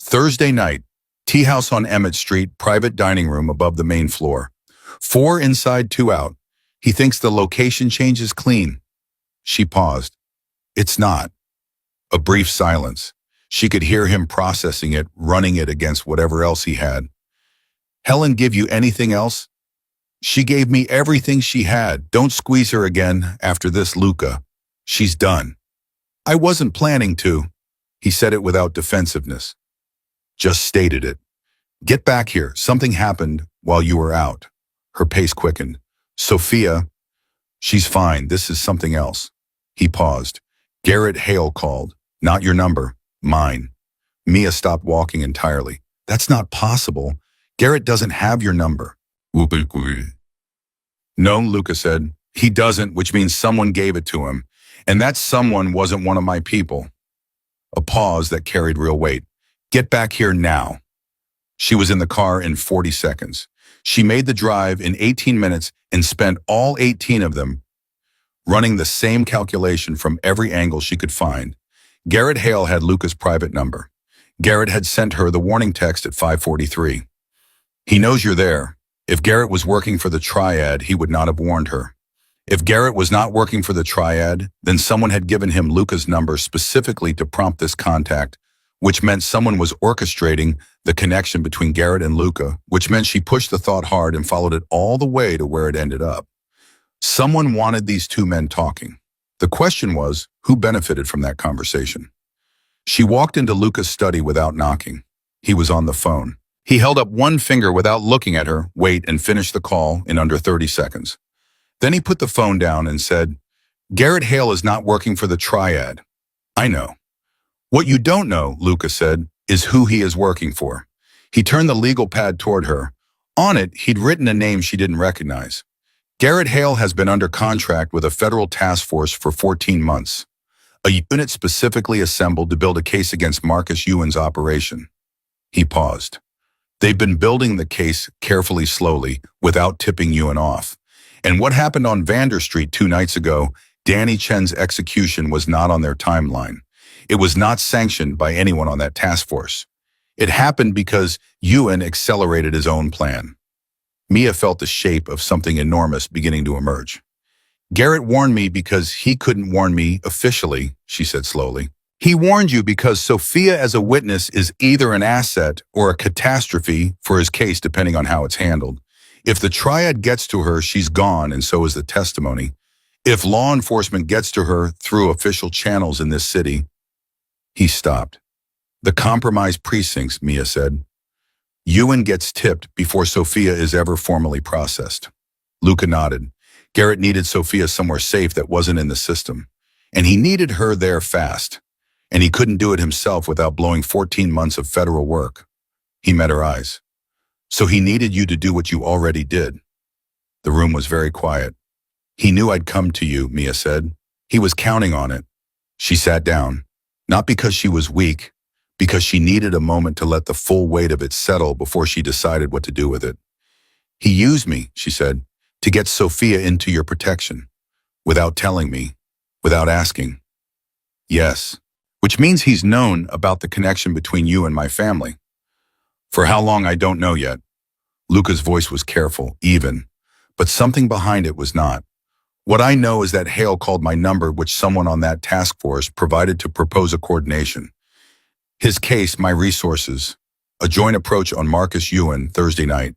Thursday night, tea house on Emmett Street, private dining room above the main floor. 4 inside, 2 out. He thinks the location change is clean. She paused. It's not. A brief silence. She could hear him processing it, running it against whatever else he had. Helen give you anything else? She gave me everything she had. Don't squeeze her again after this, Luca. She's done. I wasn't planning to. He said it without defensiveness. Just stated it. Get back here. Something happened while you were out. Her pace quickened. Sophia. She's fine. This is something else. He paused. Garrett Hale called. Not your number. Mine. Mia stopped walking entirely. That's not possible. Garrett doesn't have your number. No, Luca said. He doesn't, which means someone gave it to him. And that someone wasn't one of my people. A pause that carried real weight. Get back here now. She was in the car in 40 seconds. She made the drive in 18 minutes and spent all 18 of them running the same calculation from every angle she could find. Garrett Hale had Luca's private number. Garrett had sent her the warning text at 5:43. He knows you're there. If Garrett was working for the Triad, he would not have warned her. If Garrett was not working for the Triad, then someone had given him Luca's number specifically to prompt this contact, which meant someone was orchestrating the connection between Garrett and Luca, which meant she pushed the thought hard and followed it all the way to where it ended up. Someone wanted these two men talking. The question was, who benefited from that conversation? She walked into Luca's study without knocking. He was on the phone. He held up one finger without looking at her, wait, and finished the call in under 30 seconds. Then he put the phone down and said, "Garrett Hale is not working for the Triad." "I know." "What you don't know," Luca said, "is who he is working for." He turned the legal pad toward her. On it, he'd written a name she didn't recognize. Garrett Hale has been under contract with a federal task force for 14 months. A unit specifically assembled to build a case against Marcus Ewan's operation. He paused. They've been building the case carefully, slowly, without tipping Ewan off. And what happened on Vander Street 2 nights ago, Danny Chen's execution, was not on their timeline. It was not sanctioned by anyone on that task force. It happened because Ewan accelerated his own plan. Mia felt the shape of something enormous beginning to emerge. "Garrett warned me because he couldn't warn me officially," she said slowly. "He warned you because Sophia as a witness is either an asset or a catastrophe for his case, depending on how it's handled. If the Triad gets to her, she's gone, and so is the testimony. If law enforcement gets to her through official channels in this city..." He stopped. "The compromised precincts," Mia said. "Ewan gets tipped before Sophia is ever formally processed." Luca nodded. Garrett needed Sophia somewhere safe that wasn't in the system. And he needed her there fast. And he couldn't do it himself without blowing 14 months of federal work. He met her eyes. "So he needed you to do what you already did." The room was very quiet. "He knew I'd come to you," Mia said. "He was counting on it." She sat down, not because she was weak, because she needed a moment to let the full weight of it settle before she decided what to do with it. "He used me," she said, "to get Sophia into your protection. Without telling me, without asking." "Yes, which means he's known about the connection between you and my family." "For how long, I don't know yet." Luca's voice was careful, even, but something behind it was not. "What I know is that Hale called my number, which someone on that task force provided to propose a coordination. His case, my resources, a joint approach on Marcus Ewan Thursday night.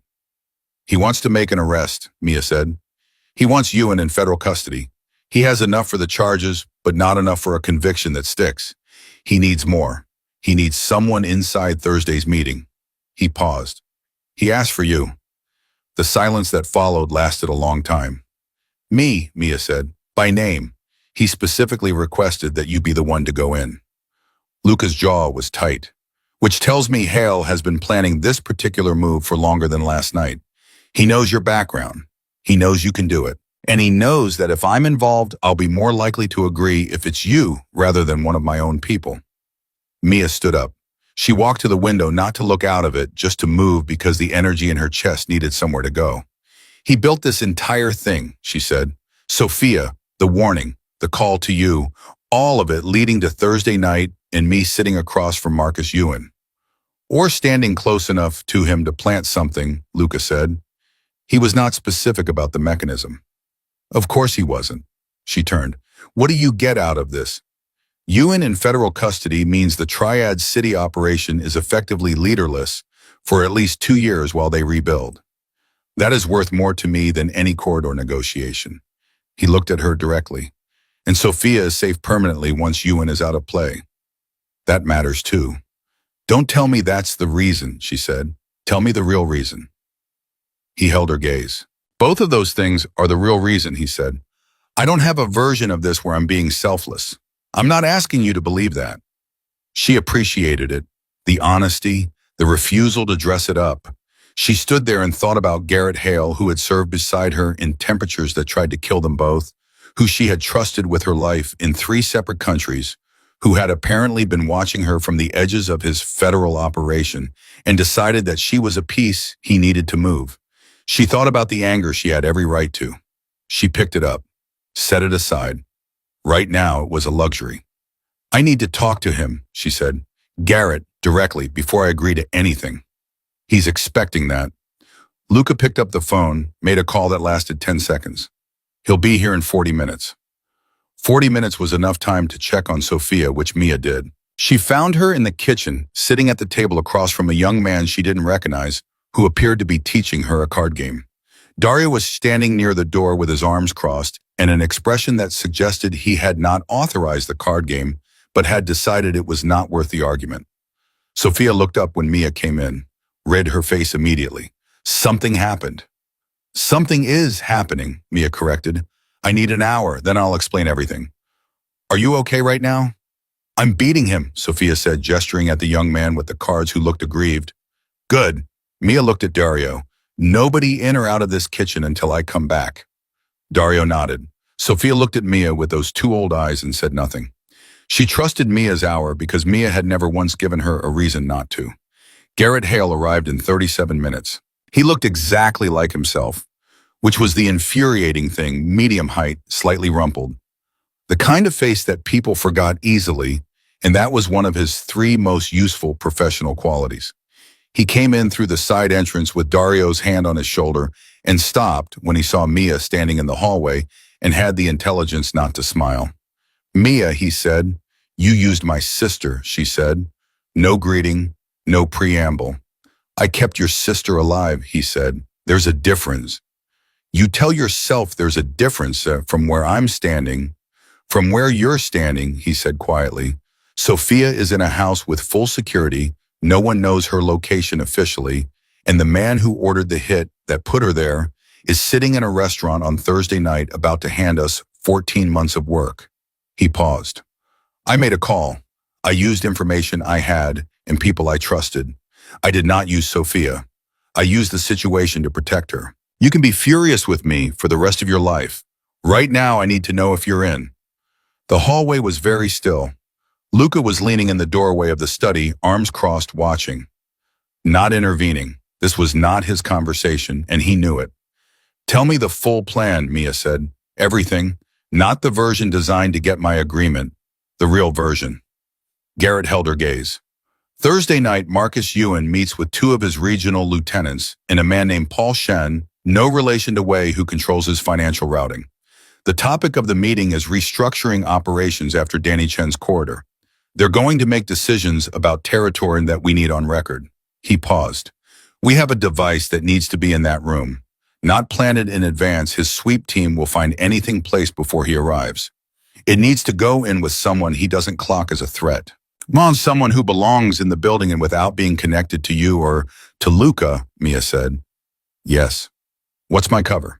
He wants to make an arrest," Mia said. "He wants Ewan in federal custody. He has enough for the charges, but not enough for a conviction that sticks. He needs more. He needs someone inside Thursday's meeting." He paused. "He asked for you." The silence that followed lasted a long time. "Me," Mia said, "by name. He specifically requested that you be the one to go in." Luca's jaw was tight, which tells me Hale has been planning this particular move for longer than last night. He knows your background. He knows you can do it. And he knows that if I'm involved, I'll be more likely to agree if it's you rather than one of my own people. Mia stood up. She walked to the window, not to look out of it, just to move because the energy in her chest needed somewhere to go. "He built this entire thing," she said. "Sophia, the warning, the call to you, all of it leading to Thursday night and me sitting across from Marcus Ewan. Or standing close enough to him to plant something," Luca said. He was not specific about the mechanism. "Of course he wasn't." She turned. "What do you get out of this? Ewan in federal custody means the Triad City operation is effectively leaderless for at least 2 years while they rebuild. That is worth more to me than any corridor negotiation." He looked at her directly. "And Sophia is safe permanently once Ewan is out of play. That matters too." "Don't tell me that's the reason," she said. "Tell me the real reason." He held her gaze. "Both of those things are the real reason," he said. "I don't have a version of this where I'm being selfless. I'm not asking you to believe that." She appreciated it, the honesty, the refusal to dress it up. She stood there and thought about Garrett Hale, who had served beside her in temperatures that tried to kill them both, who she had trusted with her life in 3 separate countries, who had apparently been watching her from the edges of his federal operation and decided that she was a piece he needed to move. She thought about the anger she had every right to. She picked it up, set it aside. Right now, it was a luxury. "I need to talk to him," she said. "Garrett, directly, before I agree to anything. He's expecting that." Luca picked up the phone, made a call that lasted 10 seconds. "He'll be here in 40 minutes. 40 minutes was enough time to check on Sophia, which Mia did. She found her in the kitchen, sitting at the table across from a young man she didn't recognize, who appeared to be teaching her a card game. Dario was standing near the door with his arms crossed and an expression that suggested he had not authorized the card game, but had decided it was not worth the argument. Sophia looked up when Mia came in, read her face immediately. Something happened. Something is happening, Mia corrected. I need an hour, then I'll explain everything. Are you okay right now? I'm beating him, Sophia said, gesturing at the young man with the cards who looked aggrieved. Good. Mia looked at Dario. Nobody in or out of this kitchen until I come back. Dario nodded. Sophia looked at Mia with those two old eyes and said nothing. She trusted Mia's hour because Mia had never once given her a reason not to. Garrett Hale arrived in 37 minutes. He looked exactly like himself, which was the infuriating thing, medium height, slightly rumpled. The kind of face that people forgot easily, and that was one of his three most useful professional qualities. He came in through the side entrance with Dario's hand on his shoulder and stopped when he saw Mia standing in the hallway and had the intelligence not to smile. Mia, he said. You used my sister, she said. No greeting, no preamble. I kept your sister alive, he said. There's a difference. You tell yourself there's a difference from where I'm standing. From where you're standing, he said quietly. Sophia is in a house with full security. No one knows her location officially. And the man who ordered the hit that put her there is sitting in a restaurant on Thursday night about to hand us 14 months of work. He paused. I made a call. I used information I had and people I trusted. I did not use Sophia. I used the situation to protect her. You can be furious with me for the rest of your life. Right now, I need to know if you're in. The hallway was very still. Luca was leaning in the doorway of the study, arms crossed, watching. Not intervening. This was not his conversation, and he knew it. Tell me the full plan, Mia said. Everything. Not the version designed to get my agreement. The real version. Garrett held her gaze. Thursday night, Marcus Ewan meets with two of his regional lieutenants and a man named Paul Shen, no relation to Wei, who controls his financial routing. The topic of the meeting is restructuring operations after Danny Chen's corridor. They're going to make decisions about territory that we need on record. He paused. We have a device that needs to be in that room. Not planted in advance, his sweep team will find anything placed before he arrives. It needs to go in with someone he doesn't clock as a threat. Come on, someone who belongs in the building and without being connected to you or to Luca, Mia said. Yes. What's my cover?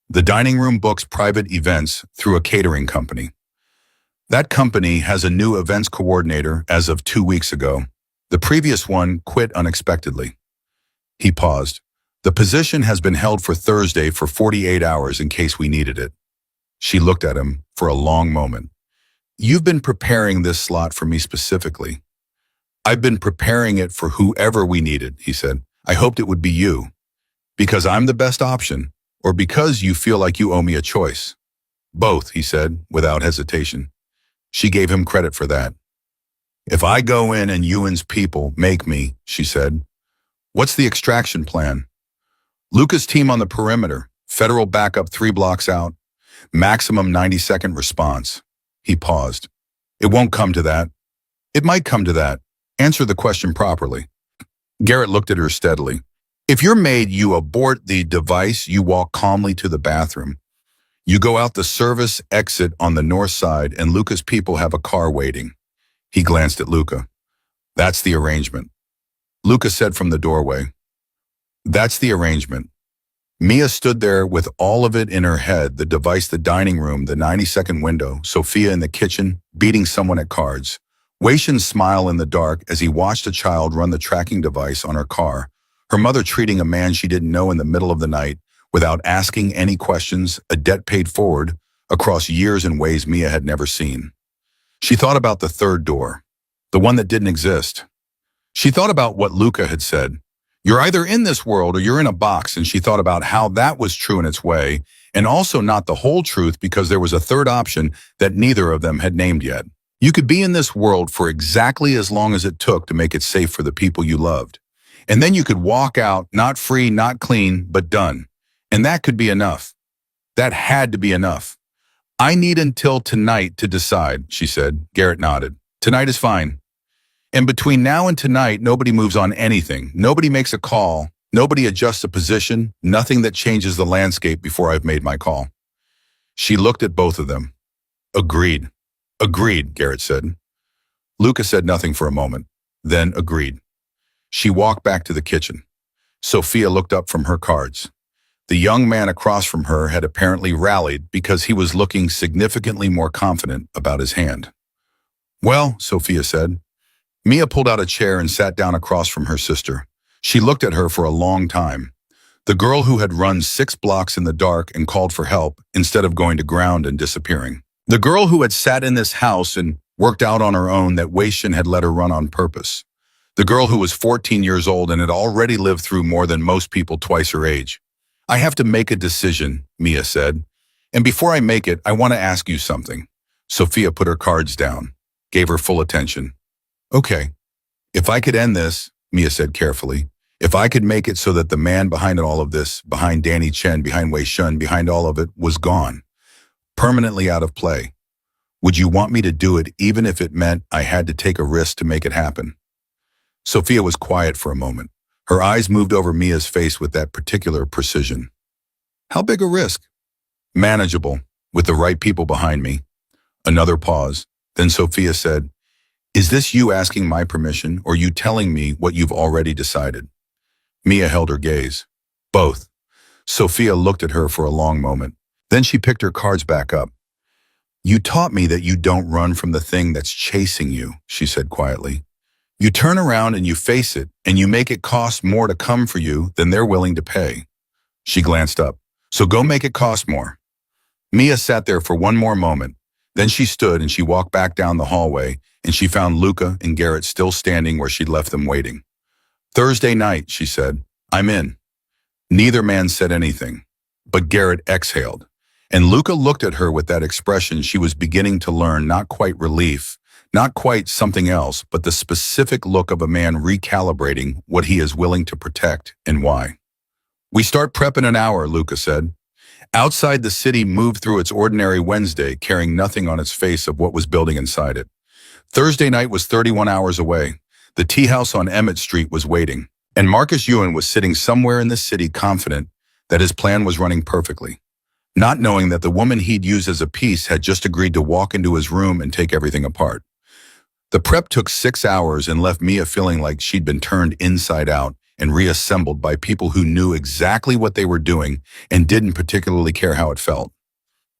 The dining room books private events through a catering company. That company has a new events coordinator as of 2 weeks ago. The previous one quit unexpectedly. He paused. The position has been held for Thursday for 48 hours in case we needed it. She looked at him for a long moment. You've been preparing this slot for me specifically. I've been preparing it for whoever we needed, he said. I hoped it would be you. Because I'm the best option, or because you feel like you owe me a choice. Both, he said, without hesitation. She gave him credit for that. If I go in and Ewan's people make me, she said. What's the extraction plan? Luca's team on the perimeter, federal backup 3 blocks out, maximum 90-second response. He paused. It won't come to that. It might come to that. Answer the question properly. Garrett looked at her steadily. If you're made, you abort the device, you walk calmly to the bathroom. You go out the service exit on the north side and Luca's people have a car waiting. He glanced at Luca. That's the arrangement. Luca said from the doorway. That's the arrangement. Mia stood there with all of it in her head, the device, the dining room, the 90-second window, Sophia in the kitchen, beating someone at cards. Wei Shen's smile in the dark as he watched a child run the tracking device on her car, her mother treating a man she didn't know in the middle of the night without asking any questions, a debt paid forward across years in ways Mia had never seen. She thought about the third door, the one that didn't exist. She thought about what Luca had said. You're either in this world or you're in a box, and she thought about how that was true in its way, and also not the whole truth because there was a third option that neither of them had named yet. You could be in this world for exactly as long as it took to make it safe for the people you loved. And then you could walk out, not free, not clean, but done. And that could be enough. That had to be enough. I need until tonight to decide, she said. Garrett nodded. Tonight is fine. And between now and tonight, nobody moves on anything. Nobody makes a call. Nobody adjusts a position, nothing that changes the landscape before I've made my call. She looked at both of them. Agreed. Agreed, Garrett said. Luca said nothing for a moment, then agreed. She walked back to the kitchen. Sophia looked up from her cards. The young man across from her had apparently rallied because he was looking significantly more confident about his hand. Well, Sophia said. Mia pulled out a chair and sat down across from her sister. She looked at her for a long time. The girl who had run 6 blocks in the dark and called for help instead of going to ground and disappearing. The girl who had sat in this house and worked out on her own that Wei Shin had let her run on purpose. The girl who was 14 years old and had already lived through more than most people twice her age. I have to make a decision, Mia said. And before I make it, I want to ask you something. Sophia put her cards down, gave her full attention. Okay. If I could end this, Mia said carefully, if I could make it so that the man behind all of this, behind Danny Chen, behind Wei Shun, behind all of it, was gone, permanently out of play, would you want me to do it even if it meant I had to take a risk to make it happen? Sophia was quiet for a moment. Her eyes moved over Mia's face with that particular precision. How big a risk? Manageable, with the right people behind me. Another pause. Then Sophia said, is this you asking my permission or you telling me what you've already decided? Mia held her gaze. Both. Sophia looked at her for a long moment. Then she picked her cards back up. You taught me that you don't run from the thing that's chasing you, she said quietly. You turn around and you face it, and you make it cost more to come for you than they're willing to pay. She glanced up. So go make it cost more. Mia sat there for one more moment. Then she stood and she walked back down the hallway, and she found Luca and Garrett still standing where she'd left them waiting. Thursday night, she said, I'm in. Neither man said anything, but Garrett exhaled. And Luca looked at her with that expression she was beginning to learn, not quite relief, not quite something else, but the specific look of a man recalibrating what he is willing to protect and why. We start prep in an hour, Luca said. Outside the city moved through its ordinary Wednesday, carrying nothing on its face of what was building inside it. Thursday night was 31 hours away. The tea house on Emmett Street was waiting, and Marcus Ewan was sitting somewhere in the city confident that his plan was running perfectly, not knowing that the woman he'd used as a piece had just agreed to walk into his room and take everything apart. The prep took 6 hours and left Mia feeling like she'd been turned inside out and reassembled by people who knew exactly what they were doing and didn't particularly care how it felt.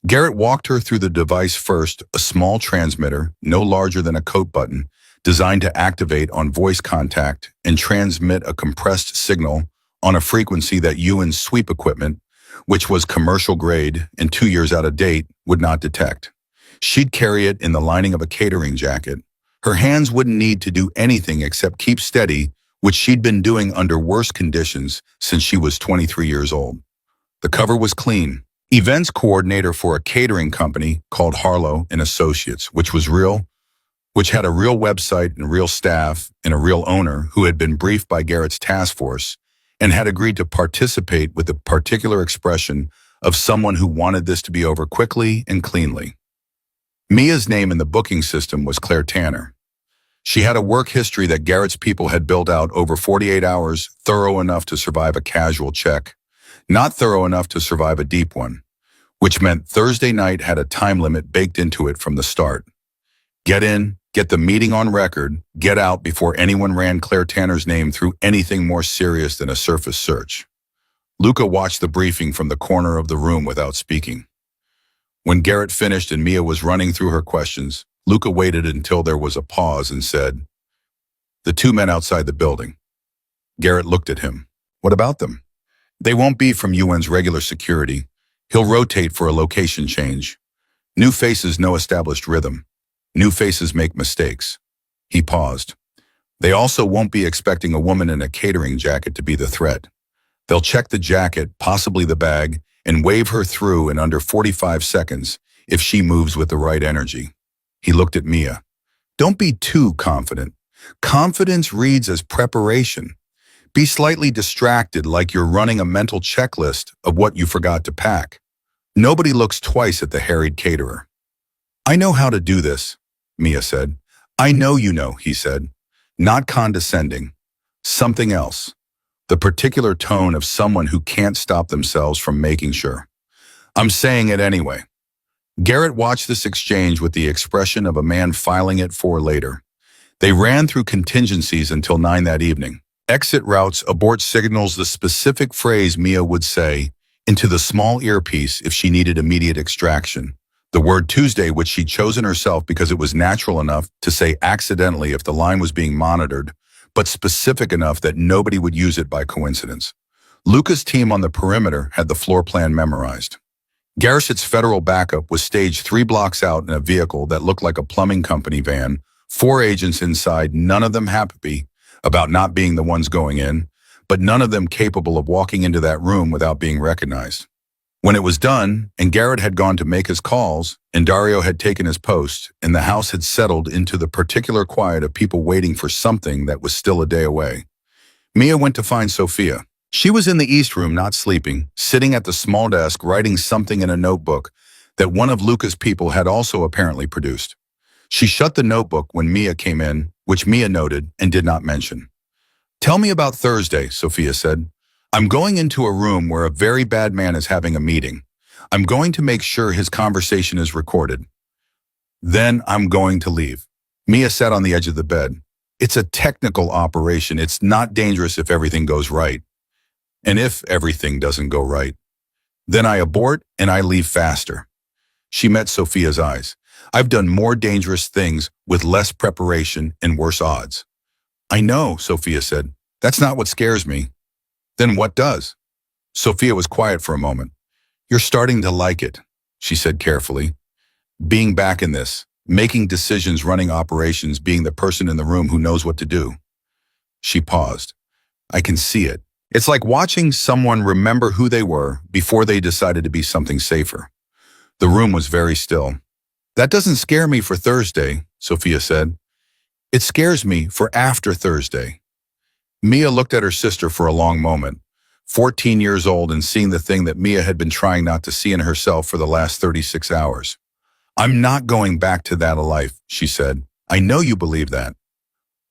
Garrett walked her through the device first, a small transmitter, no larger than a coat button, designed to activate on voice contact and transmit a compressed signal on a frequency that Ewan's sweep equipment, which was commercial grade and 2 years out of date, would not detect. She'd carry it in the lining of a catering jacket. Her hands wouldn't need to do anything except keep steady, which she'd been doing under worse conditions since she was 23 years old. The cover was clean. Events coordinator for a catering company called Harlow and Associates, which had a real website and real staff and a real owner who had been briefed by Garrett's task force and had agreed to participate with the particular expression of someone who wanted this to be over quickly and cleanly. Mia's name in the booking system was Claire Tanner. She had a work history that Garrett's people had built out over 48 hours, thorough enough to survive a casual check, not thorough enough to survive a deep one, which meant Thursday night had a time limit baked into it from the start. Get in, get the meeting on record, get out before anyone ran Claire Tanner's name through anything more serious than a surface search. Luca watched the briefing from the corner of the room without speaking. When Garrett finished and Mia was running through her questions, Luca waited until there was a pause and said, "The 2 men outside the building." Garrett looked at him. "What about them?" "They won't be from UN's regular security. He'll rotate for a location change. New faces, no established rhythm. New faces make mistakes." He paused. "They also won't be expecting a woman in a catering jacket to be the threat. They'll check the jacket, possibly the bag, and wave her through in under 45 seconds if she moves with the right energy." He looked at Mia. "Don't be too confident. Confidence reads as preparation. Be slightly distracted like you're running a mental checklist of what you forgot to pack. Nobody looks twice at the harried caterer." "I know how to do this," Mia said. "I know you know," he said. Not condescending. Something else. the particular tone of someone who can't stop themselves from making sure. I'm saying it anyway. Garrett watched this exchange with the expression of a man filing it for later. They ran through contingencies until 9 that evening. Exit routes, abort signals, the specific phrase Mia would say into the small earpiece if she needed immediate extraction. The word Tuesday, which she'd chosen herself because it was natural enough to say accidentally if the line was being monitored, but specific enough that nobody would use it by coincidence. Luca's team on the perimeter had the floor plan memorized. Garrishett's federal backup was staged 3 blocks out in a vehicle that looked like a plumbing company van, 4 agents inside, none of them happy about not being the ones going in, but none of them capable of walking into that room without being recognized. When it was done, and Garrett had gone to make his calls, and Dario had taken his post, and the house had settled into the particular quiet of people waiting for something that was still a day away, Mia went to find Sophia. She was in the East Room, not sleeping, sitting at the small desk writing something in a notebook that one of Luca's people had also apparently produced. She shut the notebook when Mia came in, which Mia noted and did not mention. "Tell me about Thursday," Sophia said. "I'm going into a room where a very bad man is having a meeting. I'm going to make sure his conversation is recorded. Then I'm going to leave." Mia sat on the edge of the bed. "It's a technical operation. It's not dangerous if everything goes right. And if everything doesn't go right, then I abort and I leave faster." She met Sophia's eyes. "I've done more dangerous things with less preparation and worse odds." "I know," Sophia said. "That's not what scares me." "Then what does?" Sophia was quiet for a moment. "You're starting to like it," she said carefully. "Being back in this, making decisions, running operations, being the person in the room who knows what to do." She paused. "I can see it. It's like watching someone remember who they were before they decided to be something safer." The room was very still. "That doesn't scare me for Thursday," Sophia said. "It scares me for after Thursday." Mia looked at her sister for a long moment, 14 years old and seeing the thing that Mia had been trying not to see in herself for the last 36 hours. "I'm not going back to that life," she said. "I know you believe that."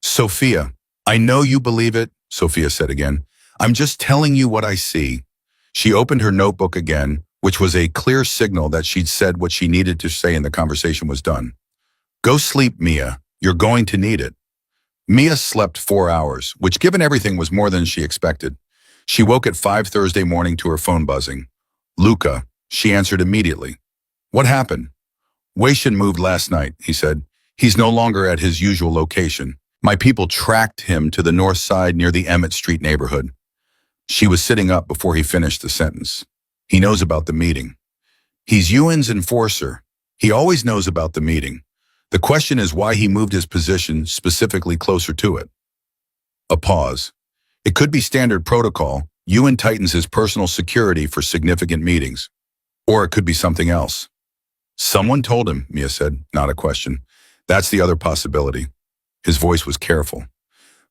"Sophia, I know you believe it," Sophia said again. "I'm just telling you what I see." She opened her notebook again, which was a clear signal that she'd said what she needed to say and the conversation was done. "Go sleep, Mia. You're going to need it." Mia slept 4 hours, which given everything was more than she expected. She woke at 5 Thursday morning to her phone buzzing. "Luca," she answered immediately. "What happened?" "Weishan moved last night," he said. "He's no longer at his usual location. My people tracked him to the north side near the Emmett Street neighborhood." She was sitting up before he finished the sentence. "He knows about the meeting. He's Ewan's enforcer. He always knows about the meeting. The question is why he moved his position specifically closer to it." A pause. "It could be standard protocol. Ewan tightens his personal security for significant meetings. Or it could be something else." "Someone told him," Mia said, not a question. "That's the other possibility." His voice was careful.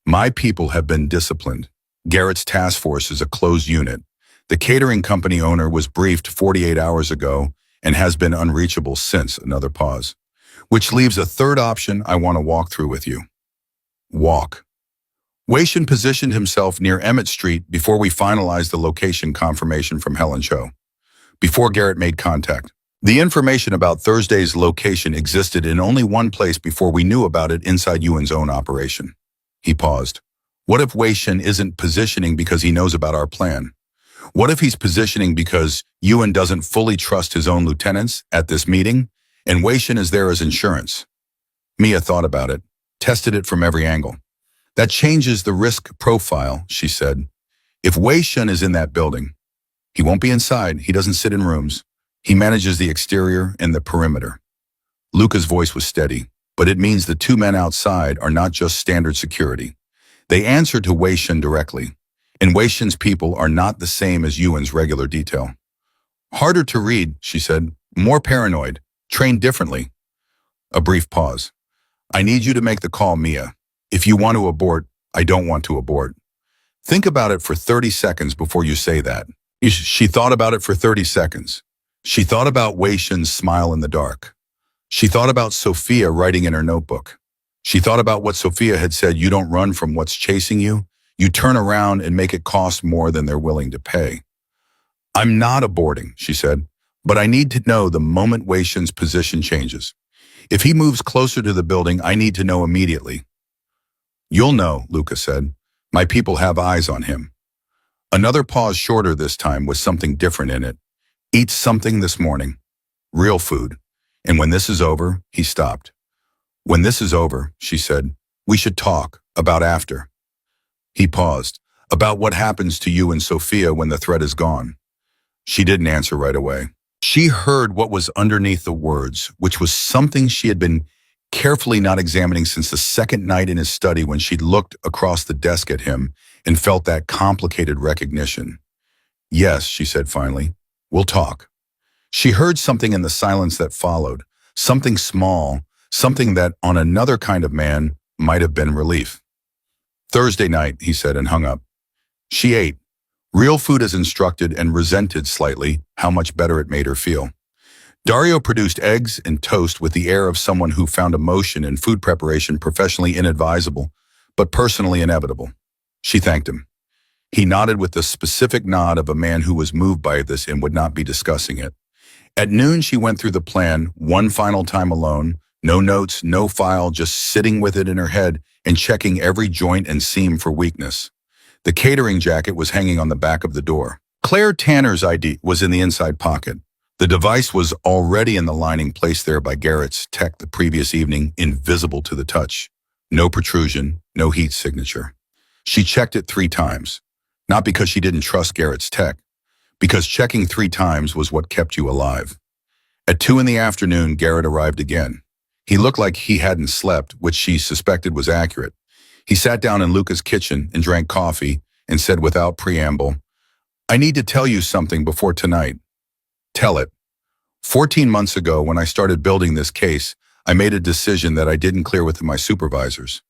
"My people have been disciplined. Garrett's task force is a closed unit. The catering company owner was briefed 48 hours ago and has been unreachable since." Another pause. "Which leaves a third option I want to walk through with you." "Walk." Weishan positioned himself near Emmett Street before we finalized the location confirmation from Helen Cho. Before Garrett made contact. The information about Thursday's location existed in only one place before we knew about it inside Ewan's own operation. He paused. "What if Weishan isn't positioning because he knows about our plan? What if he's positioning because Ewan doesn't fully trust his own lieutenants at this meeting, and Weishan is there as insurance?" Mia thought about it, tested it from every angle. "That changes the risk profile," she said. "If Weishan is in that building, he won't be inside, he doesn't sit in rooms. He manages the exterior and the perimeter." Luca's voice was steady, "But it means the 2 men outside are not just standard security. They answer to Weishan directly, and Weishan's people are not the same as Ewan's regular detail." "Harder to read," she said. "More paranoid. Trained differently." A brief pause. "I need you to make the call, Mia. If you want to abort, I don't want to abort. Think about it for 30 seconds before you say that." She thought about it for 30 seconds. She thought about Weishan's smile in the dark. She thought about Sophia writing in her notebook. She thought about what Sophia had said, "You don't run from what's chasing you, You turn around and make it cost more than they're willing to pay. I'm not aborting, she said, but I need to know the moment Wei Shen's position changes. If he moves closer to the building, I need to know immediately. You'll know, Luca said. My people have eyes on him. Another pause, shorter this time, with something different in it. Eat something this morning. Real food. And when this is over, he stopped. When this is over, she said, we should talk about after. He paused. About what happens to you and Sophia when the threat is gone. She didn't answer right away. She heard what was underneath the words, which was something she had been carefully not examining since the second night in his study when she'd looked across the desk at him and felt that complicated recognition. Yes, she said finally, we'll talk. She heard something in the silence that followed, something small, something that on another kind of man might have been relief. Thursday night, he said, and hung up. She ate. Real food as instructed, and resented slightly how much better it made her feel. Dario produced eggs and toast with the air of someone who found emotion in food preparation professionally inadvisable, but personally inevitable. She thanked him. He nodded with the specific nod of a man who was moved by this and would not be discussing it. At noon, she went through the plan, one final time alone, no notes, no file, just sitting with it in her head and checking every joint and seam for weakness. The catering jacket was hanging on the back of the door. Claire Tanner's ID was in the inside pocket. The device was already in the lining placed there by Garrett's tech the previous evening, invisible to the touch. No protrusion, no heat signature. She checked it 3 times. Not because she didn't trust Garrett's tech, because checking 3 times was what kept you alive. At 2 in the afternoon, Garrett arrived again. He looked like he hadn't slept, which she suspected was accurate. He sat down in Luca's kitchen and drank coffee and said without preamble, I need to tell you something before tonight. Tell it. 14 months ago, when I started building this case, I made a decision that I didn't clear with my supervisors.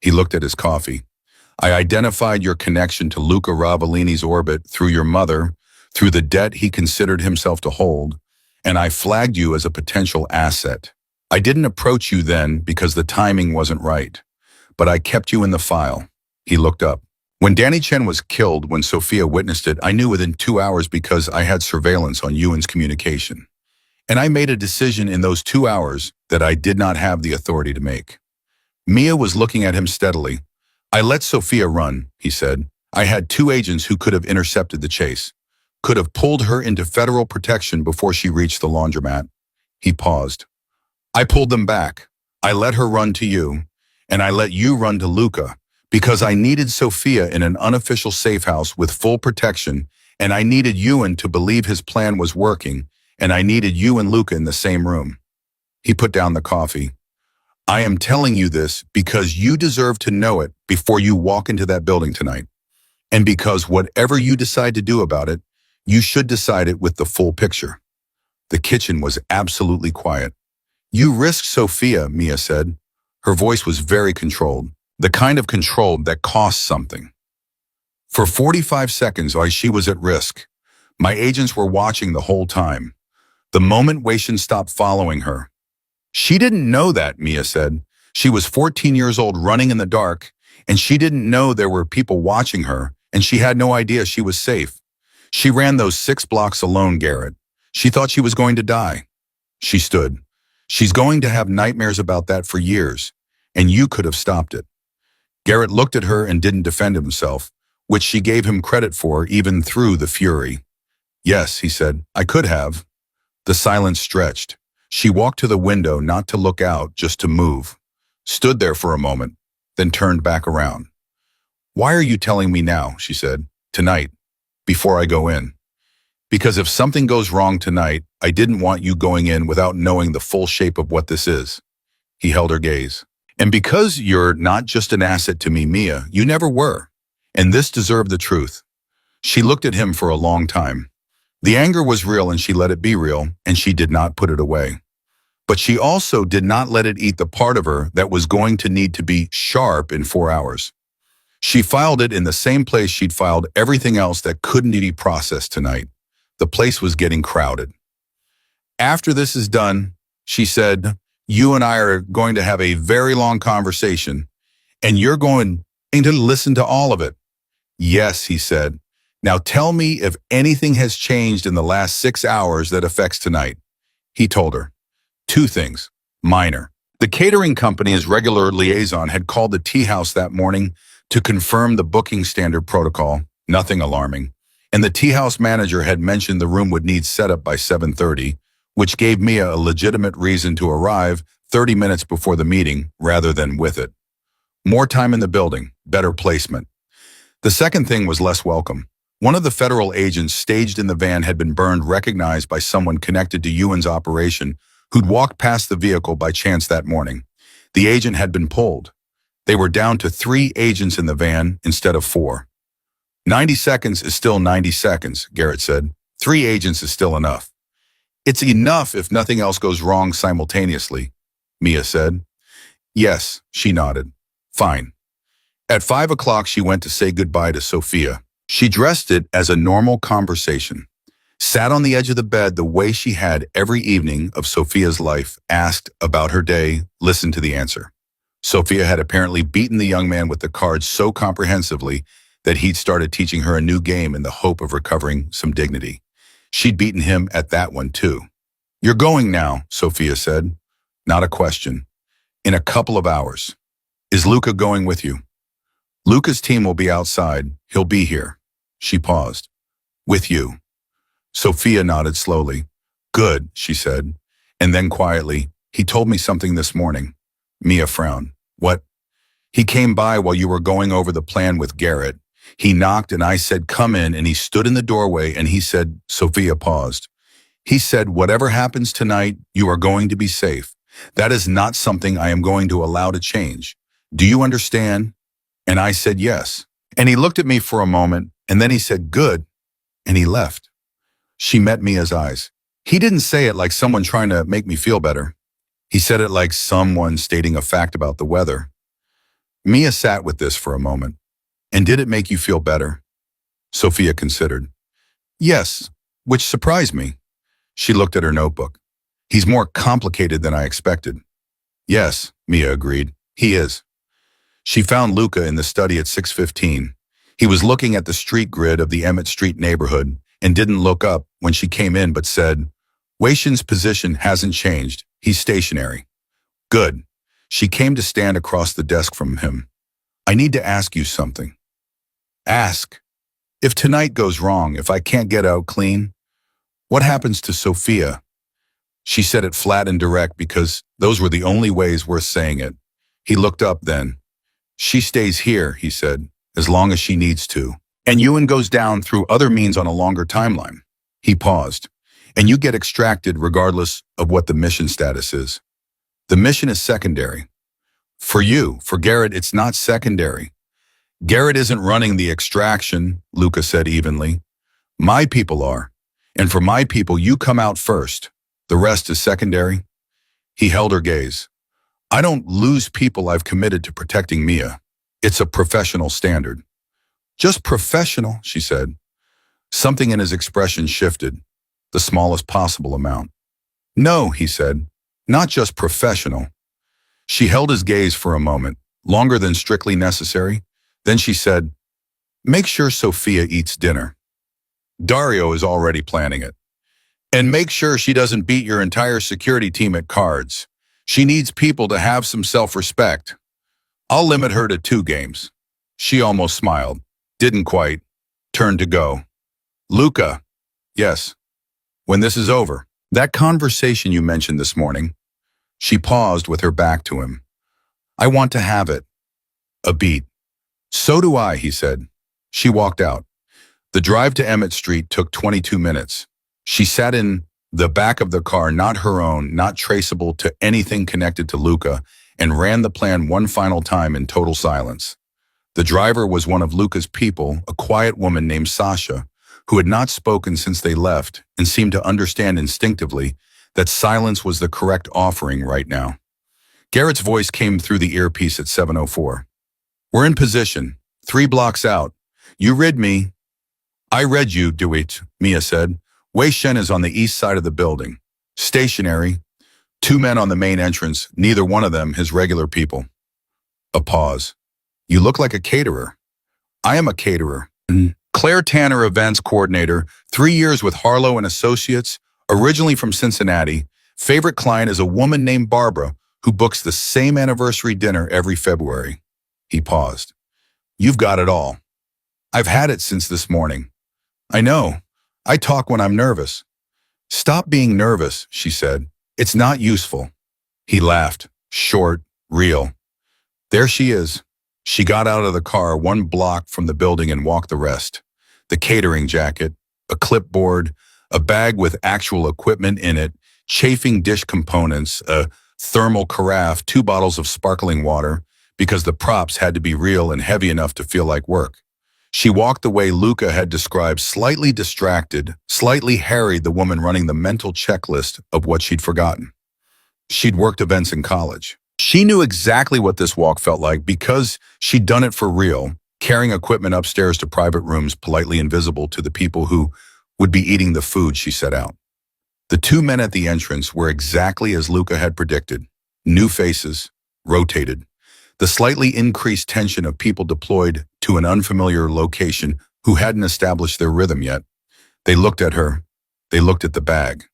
He looked at his coffee. I identified your connection to Luca Ravellini's orbit through your mother, through the debt he considered himself to hold, and I flagged you as a potential asset. I didn't approach you then because the timing wasn't right, but I kept you in the file. He looked up. When Danny Chen was killed, when Sophia witnessed it, I knew within 2 hours because I had surveillance on Ewan's communication. And I made a decision in those 2 hours that I did not have the authority to make. Mia was looking at him steadily. I let Sophia run, he said. I had 2 agents who could have intercepted the chase, could have pulled her into federal protection before she reached the laundromat. He paused. I pulled them back. I let her run to you, and I let you run to Luca, because I needed Sophia in an unofficial safe house with full protection, and I needed Ewan to believe his plan was working, and I needed you and Luca in the same room. He put down the coffee. I am telling you this because you deserve to know it before you walk into that building tonight, and because whatever you decide to do about it, you should decide it with the full picture. The kitchen was absolutely quiet. You risked Sophia, Mia said. Her voice was very controlled, the kind of control that costs something. For 45 seconds, while she was at risk, my agents were watching the whole time. The moment Wei Shen stopped following her. She didn't know that, Mia said. She was 14 years old running in the dark, and she didn't know there were people watching her, and she had no idea she was safe. She ran those 6 blocks alone, Garrett. She thought she was going to die. She stood. She's going to have nightmares about that for years, and you could have stopped it. Garrett looked at her and didn't defend himself, which she gave him credit for even through the fury. Yes, he said, I could have. The silence stretched. She walked to the window, not to look out, just to move. Stood there for a moment, then turned back around. Why are you telling me now, she said, tonight, before I go in? Because if something goes wrong tonight, I didn't want you going in without knowing the full shape of what this is. He held her gaze. And because you're not just an asset to me, Mia, you never were. And this deserved the truth. She looked at him for a long time. The anger was real and she let it be real, and she did not put it away. But she also did not let it eat the part of her that was going to need to be sharp in 4 hours. She filed it in the same place she'd filed everything else that couldn't be processed tonight. The place was getting crowded. After this is done, she said, you and I are going to have a very long conversation, and you're going to listen to all of it. Yes, he said. Now tell me if anything has changed in the last 6 hours that affects tonight. He told her. Two things. Minor. The catering company's regular liaison had called the tea house that morning to confirm the booking standard protocol, nothing alarming. And the tea house manager had mentioned the room would need setup by 7:30, which gave Mia a legitimate reason to arrive 30 minutes before the meeting rather than with it. More time in the building, better placement. The second thing was less welcome. One of the federal agents staged in the van had been burned, recognized by someone connected to Ewan's operation who'd walked past the vehicle by chance that morning. The agent had been pulled. They were down to 3 agents in the van instead of 4. 90 seconds is still 90 seconds, Garrett said. 3 agents is still enough. It's enough if nothing else goes wrong simultaneously, Mia said. Yes, she nodded. Fine. At 5 o'clock, she went to say goodbye to Sophia. She dressed it as a normal conversation. Sat on the edge of the bed the way she had every evening of Sophia's life, asked about her day, listened to the answer. Sophia had apparently beaten the young man with the cards so comprehensively that he'd started teaching her a new game in the hope of recovering some dignity. She'd beaten him at that one too. You're going now, Sophia said. Not a question. In a couple of hours. Is Luca going with you? Luca's team will be outside. He'll be here. She paused. With you. Sophia nodded slowly. Good, she said. And then quietly, he told me something this morning. Mia frowned. What? He came by while you were going over the plan with Garrett. He knocked and I said, come in, and he stood in the doorway and he said, Sophia paused. He said, whatever happens tonight, you are going to be safe. That is not something I am going to allow to change. Do you understand? And I said, yes. And he looked at me for a moment, and then he said, good, and he left. She met Mia's eyes. He didn't say it like someone trying to make me feel better. He said it like someone stating a fact about the weather. Mia sat with this for a moment. And did it make you feel better? Sophia considered. Yes, which surprised me. She looked at her notebook. He's more complicated than I expected. Yes, Mia agreed. He is. She found Luca in the study at 6:15. He was looking at the street grid of the Emmett Street neighborhood and didn't look up when she came in but said, Wei Shen's position hasn't changed. He's stationary. Good. She came to stand across the desk from him. I need to ask you something. Ask. If tonight goes wrong, if I can't get out clean, what happens to Sophia? She said it flat and direct because those were the only ways worth saying it. He looked up then. She stays here, he said, as long as she needs to. And Ewan goes down through other means on a longer timeline. He paused. And you get extracted regardless of what the mission status is. The mission is secondary. For you, for Garrett, it's not secondary. Garrett isn't running the extraction, Luca said evenly. My people are. And for my people, you come out first. The rest is secondary. He held her gaze. I don't lose people I've committed to protecting Mia. It's a professional standard. Just professional, she said. Something in his expression shifted, the smallest possible amount. No, he said, not just professional. She held his gaze for a moment, longer than strictly necessary. Then she said, make sure Sophia eats dinner. Dario is already planning it. And make sure she doesn't beat your entire security team at cards. She needs people to have some self-respect. I'll limit her to 2 games. She almost smiled. Didn't quite. Turned to go. Luca. Yes. When this is over. That conversation you mentioned this morning. She paused with her back to him. I want to have it. A beat. So do I, he said. She walked out. The drive to Emmett Street took 22 minutes. She sat in the back of the car, not her own, not traceable to anything connected to Luca, and ran the plan one final time in total silence. The driver was one of Luca's people, a quiet woman named Sasha, who had not spoken since they left and seemed to understand instinctively that silence was the correct offering right now. Garrett's voice came through the earpiece at 7:04. We're in position, 3 blocks out. You read me. I read you, do it, Mia said. Wei Shen is on the east side of the building. Stationary. 2 men on the main entrance, neither one of them his regular people. A pause. You look like a caterer. I am a caterer. Claire Tanner, events coordinator, 3 years with Harlow and Associates, originally from Cincinnati. Favorite client is a woman named Barbara who books the same anniversary dinner every February. He paused. You've got it all. I've had it since this morning. I know. I talk when I'm nervous. Stop being nervous, she said. It's not useful. He laughed, short, real. There she is. She got out of the car 1 block from the building and walked the rest. The catering jacket, a clipboard, a bag with actual equipment in it, chafing dish components, a thermal carafe, 2 bottles of sparkling water, because the props had to be real and heavy enough to feel like work. She walked the way Luca had described, slightly distracted, slightly harried, the woman running the mental checklist of what she'd forgotten. She'd worked events in college. She knew exactly what this walk felt like because she'd done it for real, carrying equipment upstairs to private rooms politely invisible to the people who would be eating the food she set out. The 2 men at the entrance were exactly as Luca had predicted. New faces, rotated. The slightly increased tension of people deployed to an unfamiliar location who hadn't established their rhythm yet. They looked at her. They looked at the bag.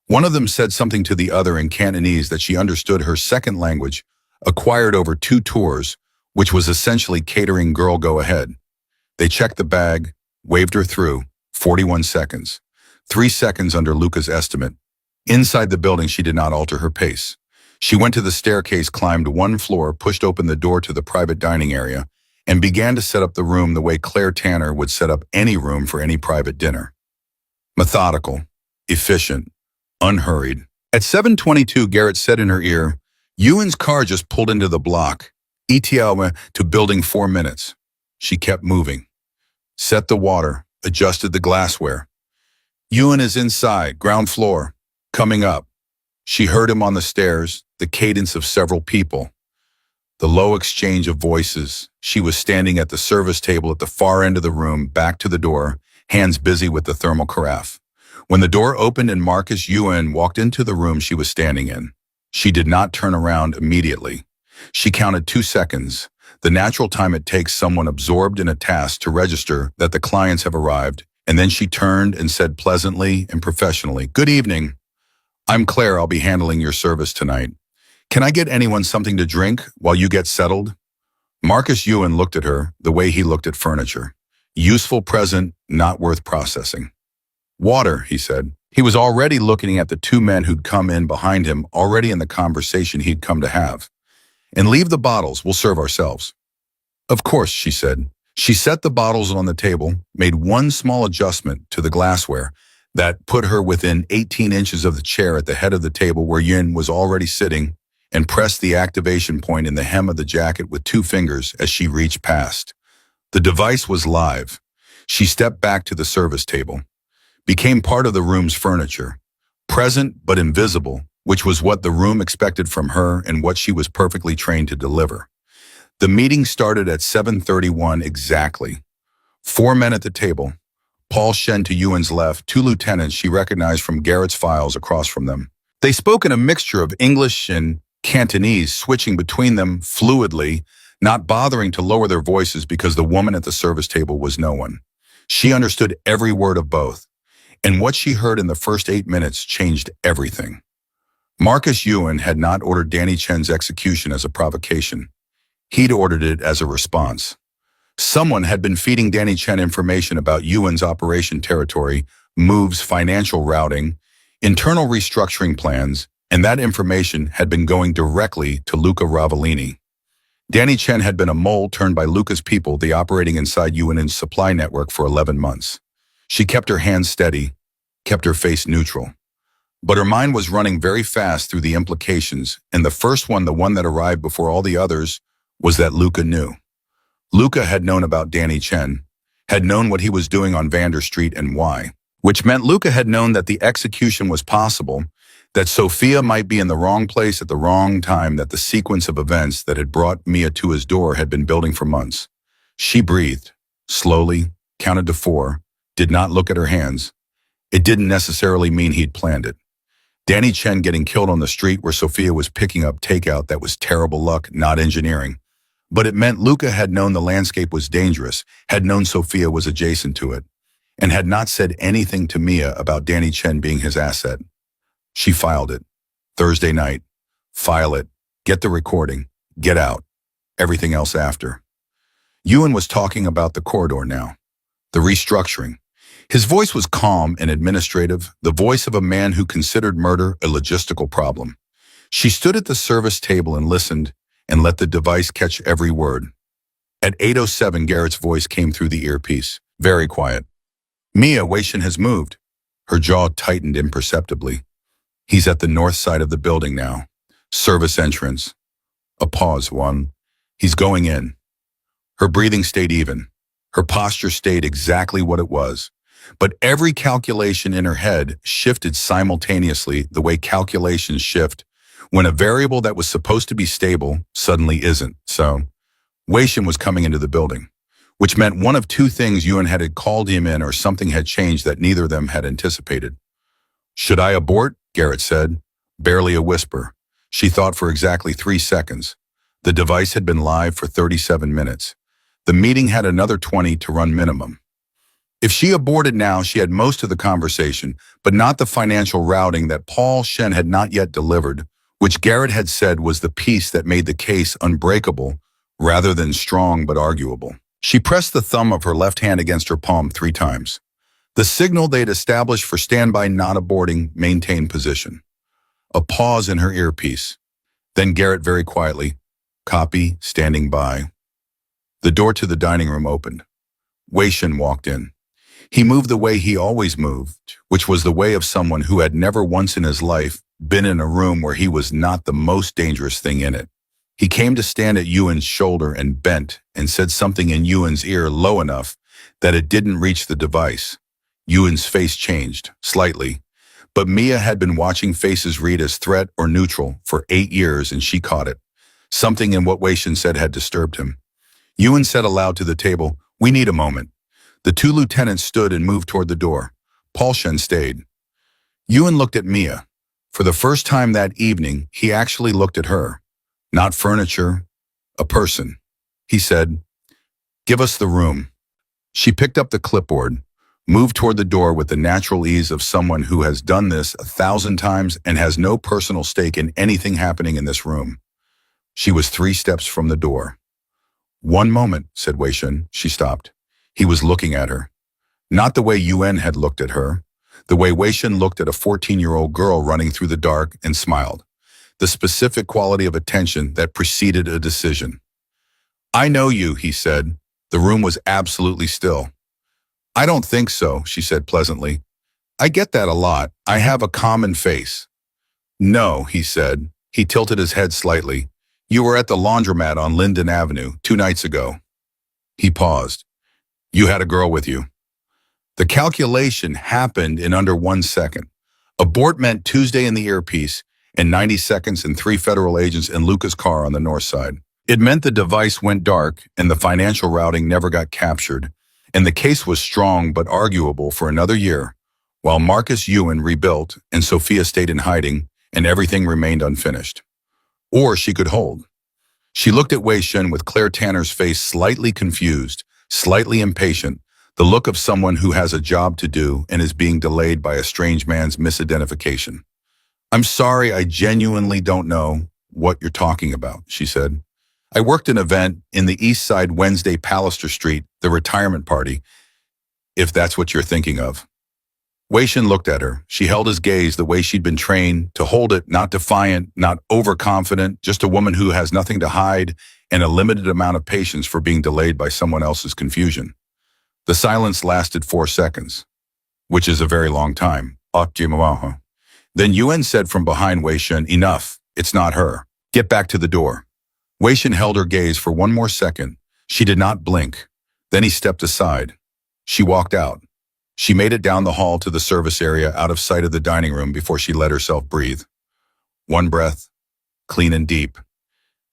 One of them said something to the other in Cantonese that she understood, her second language, acquired over 2 tours, which was essentially catering girl go ahead. They checked the bag, waved her through, 41 seconds. 3 seconds under Luca's estimate. Inside the building, she did not alter her pace. She went to the staircase, climbed 1 floor, pushed open the door to the private dining area, and began to set up the room the way Claire Tanner would set up any room for any private dinner. Methodical, efficient, unhurried. At 7:22, Garrett said in her ear, Ewan's car just pulled into the block. ETA to building 4 minutes. She kept moving. Set the water, adjusted the glassware. Ewan is inside, ground floor, coming up. She heard him on the stairs, the cadence of several people, the low exchange of voices. She was standing at the service table at the far end of the room, back to the door, hands busy with the thermal carafe. When the door opened and Marcus Ewan walked into the room she was standing in, she did not turn around immediately. She counted 2 seconds, the natural time it takes someone absorbed in a task to register that the clients have arrived, and then she turned and said pleasantly and professionally, Good evening. I'm Claire. I'll be handling your service tonight. Can I get anyone something to drink while you get settled? Marcus Ewan looked at her the way he looked at furniture. Useful present, not worth processing. Water, he said. He was already looking at the 2 men who'd come in behind him, already in the conversation he'd come to have. And leave the bottles, we'll serve ourselves. Of course, she said. She set the bottles on the table, made 1 small adjustment to the glassware that put her within 18 inches of the chair at the head of the table where Yin was already sitting, and pressed the activation point in the hem of the jacket with 2 fingers as she reached past. The device was live. She stepped back to the service table, became part of the room's furniture, present but invisible, which was what the room expected from her and what she was perfectly trained to deliver. The meeting started at 7:31 exactly. 4 men at the table. Paul Shen to Ewan's left, 2 lieutenants she recognized from Garrett's files across from them. They spoke in a mixture of English and Cantonese, switching between them fluidly, not bothering to lower their voices because the woman at the service table was no one. She understood every word of both, and what she heard in the first 8 minutes changed everything. Marcus Ewan had not ordered Danny Chen's execution as a provocation. He'd ordered it as a response. Someone had been feeding Danny Chen information about Ewan's operation territory, moves, financial routing, internal restructuring plans, and that information had been going directly to Luca Ravellini. Danny Chen had been a mole turned by Luca's people, the operating inside Ewan's supply network for 11 months. She kept her hands steady, kept her face neutral. But her mind was running very fast through the implications, and the first one, the one that arrived before all the others, was that Luca knew. Luca had known about Danny Chen, had known what he was doing on Vander Street and why, which meant Luca had known that the execution was possible, that Sophia might be in the wrong place at the wrong time, that the sequence of events that had brought Mia to his door had been building for months. She breathed, slowly, counted to 4, did not look at her hands. It didn't necessarily mean he'd planned it. Danny Chen getting killed on the street where Sophia was picking up takeout, that was terrible luck, not engineering. But it meant Luca had known the landscape was dangerous, had known Sophia was adjacent to it, and had not said anything to Mia about Danny Chen being his asset. She filed it. Thursday night. File it. Get the recording. Get out. Everything else after. Ewan was talking about the corridor now. The restructuring. His voice was calm and administrative, the voice of a man who considered murder a logistical problem. She stood at the service table and listened, and let the device catch every word. At 8:07, Garrett's voice came through the earpiece, very quiet. Mia, Weishan has moved. Her jaw tightened imperceptibly. He's at the north side of the building now. Service entrance. A pause, one. He's going in. Her breathing stayed even. Her posture stayed exactly what it was. But every calculation in her head shifted simultaneously the way calculations shift when a variable that was supposed to be stable suddenly isn't. So, Weishan was coming into the building, which meant one of two things Ewan had called him in or something had changed that neither of them had anticipated. Should I abort? Garrett said, barely a whisper. She thought for exactly 3 seconds. The device had been live for 37 minutes. The meeting had another 20 to run minimum. If she aborted now, she had most of the conversation, but not the financial routing that Paul Shen had not yet delivered, which Garrett had said was the piece that made the case unbreakable rather than strong but arguable. She pressed the thumb of her left hand against her palm 3 times. The signal they'd established for standby not aborting maintained position. A pause in her earpiece. Then Garrett very quietly, copy, standing by. The door to the dining room opened. Weishan walked in. He moved the way he always moved, which was the way of someone who had never once in his life been in a room where he was not the most dangerous thing in it. He came to stand at Ewan's shoulder and bent and said something in Ewan's ear low enough that it didn't reach the device. Ewan's face changed, slightly, but Mia had been watching faces read as threat or neutral for 8 years and she caught it. Something in what Weishan said had disturbed him. Ewan said aloud to the table, "We need a moment." The 2 lieutenants stood and moved toward the door. Paul Shen stayed. Ewan looked at Mia. For the first time that evening, he actually looked at her. Not furniture, a person. He said, "Give us the room." She picked up the clipboard, moved toward the door with the natural ease of someone who has done this 1,000 times and has no personal stake in anything happening in this room. She was 3 steps from the door. "One moment," said Weishan. She stopped. He was looking at her. Not the way Yuan had looked at her. The way Weishan looked at a 14-year-old girl running through the dark and smiled. The specific quality of attention that preceded a decision. "I know you," he said. The room was absolutely still. "I don't think so," she said pleasantly. "I get that a lot. I have a common face." "No," he said. He tilted his head slightly. "You were at the laundromat on Linden Avenue 2 nights ago." He paused. "You had a girl with you." The calculation happened in under 1 second. Abort meant Tuesday in the earpiece, and 90 seconds and 3 federal agents in Luca's car on the north side. It meant the device went dark and the financial routing never got captured, and the case was strong but arguable for another year, while Marcus Ewan rebuilt and Sophia stayed in hiding and everything remained unfinished. Or she could hold. She looked at Weishan with Claire Tanner's face slightly confused, slightly impatient, the look of someone who has a job to do and is being delayed by a strange man's misidentification. "I'm sorry, I genuinely don't know what you're talking about," she said. "I worked an event in the East Side Wednesday Pallister Street, the retirement party, if that's what you're thinking of." Weishan looked at her. She held his gaze the way she'd been trained to hold it, not defiant, not overconfident, just a woman who has nothing to hide and a limited amount of patience for being delayed by someone else's confusion. The silence lasted 4 seconds, which is a very long time. Then Yuan said from behind Weishan, "Enough, it's not her. Get back to the door." Weishan held her gaze for 1 more second. She did not blink. Then he stepped aside. She walked out. She made it down the hall to the service area out of sight of the dining room before she let herself breathe. 1 breath, clean and deep.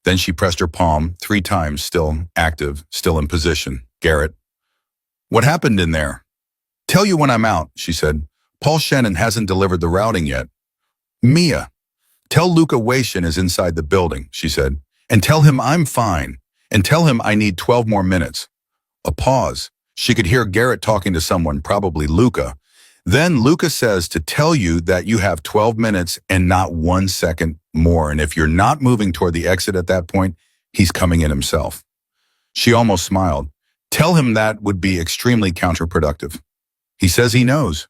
Then she pressed her palm 3 times, still active, still in position. "Garrett." "What happened in there?" "Tell you when I'm out," she said. "Paul Shannon hasn't delivered the routing yet." "Mia." "Tell Luca Weishan is inside the building," she said. "And tell him I'm fine. and tell him I need 12 more minutes. A pause. She could hear Garrett talking to someone, probably Luca. Then Luca says to tell you that you have 12 minutes and not 1 second more. And if you're not moving toward the exit at that point, he's coming in himself. She almost smiled. Tell him that would be extremely counterproductive. He says he knows.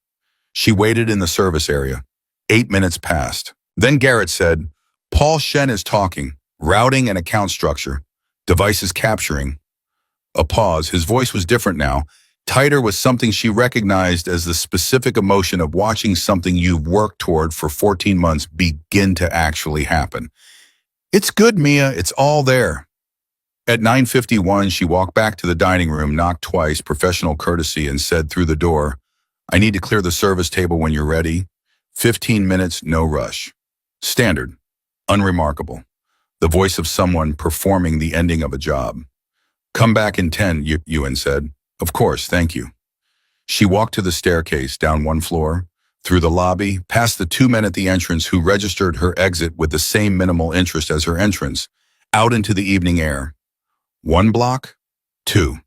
She waited in the service area. 8 minutes passed. Then Garrett said, Paul Shen is talking, routing and account structure, devices capturing. A pause. His voice was different now, tighter with something she recognized as the specific emotion of watching something you've worked toward for 14 months begin to actually happen. It's good, Mia. It's all there. At 9:51, she walked back to the dining room, knocked twice, professional courtesy, and said through the door, I need to clear the service table when you're ready. 15 minutes, no rush. Standard. Unremarkable. The voice of someone performing the ending of a job. Come back in 10, Ewan said. Of course, thank you. She walked to the staircase, down one floor, through the lobby, past the 2 men at the entrance who registered her exit with the same minimal interest as her entrance, out into the evening air. 1 block? 2.